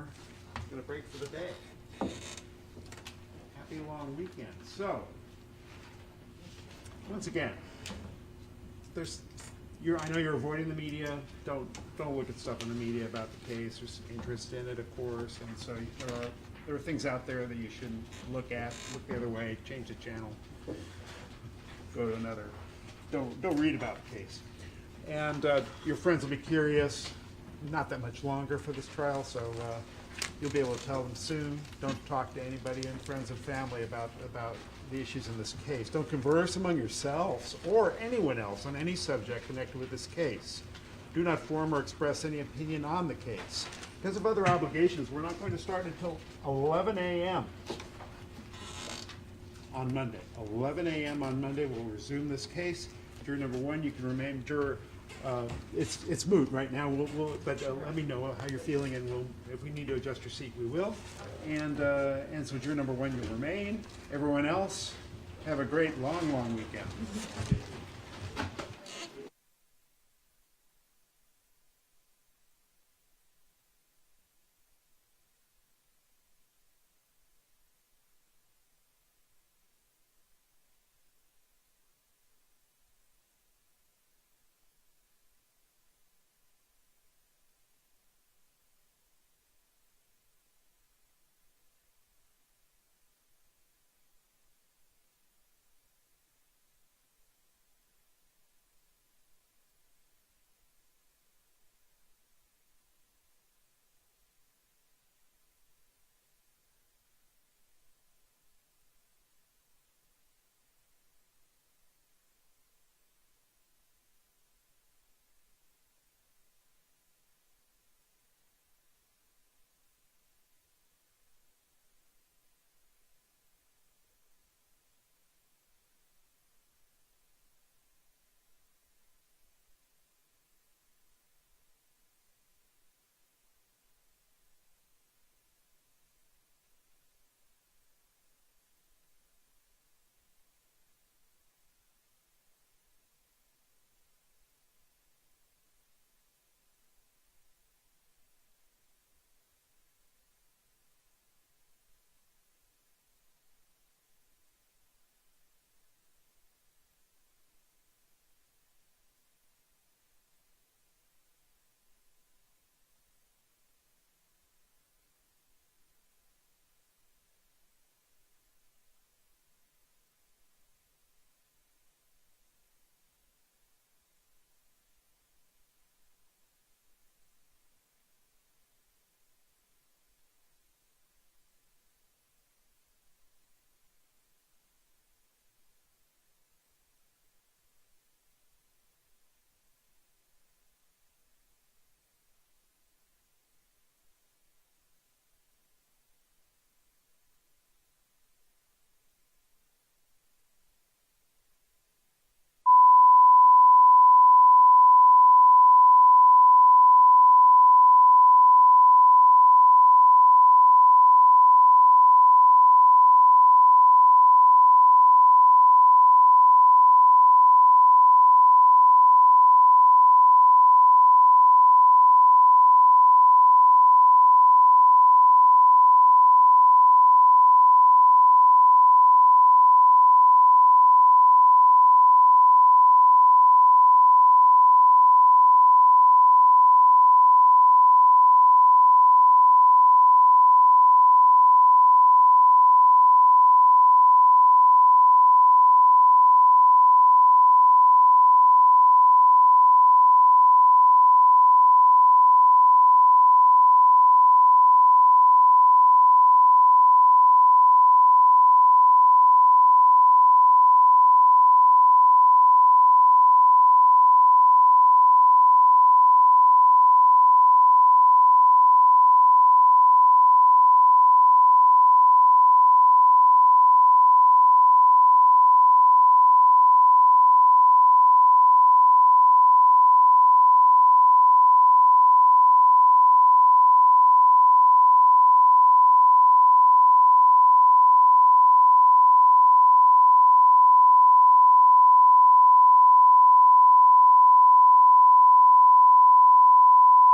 are going to break for the day. Happy long weekend. So, once again, I know you're avoiding the media. Don't look at stuff in the media about the case. There's interest in it, of course, and so there are things out there that you shouldn't look at. Look the other way. Change the channel. Go to another. Don't read about the case. And your friends will be curious. Not that much longer for this trial, so you'll be able to tell them soon. Don't talk to anybody and friends and family about the issues in this case. Don't converse among yourselves or anyone else on any subject connected with this case. Do not form or express any opinion on the case. Because of other obligations, we're not going to start until 11 a.m. on Monday. 11 a.m. on Monday, we'll resume this case. Juror number one, you can remain juror. It's moot right now, but let me know how you're feeling, and if we need to adjust your seat, we will. And so juror number one, you'll remain. Everyone else, have a great long weekend.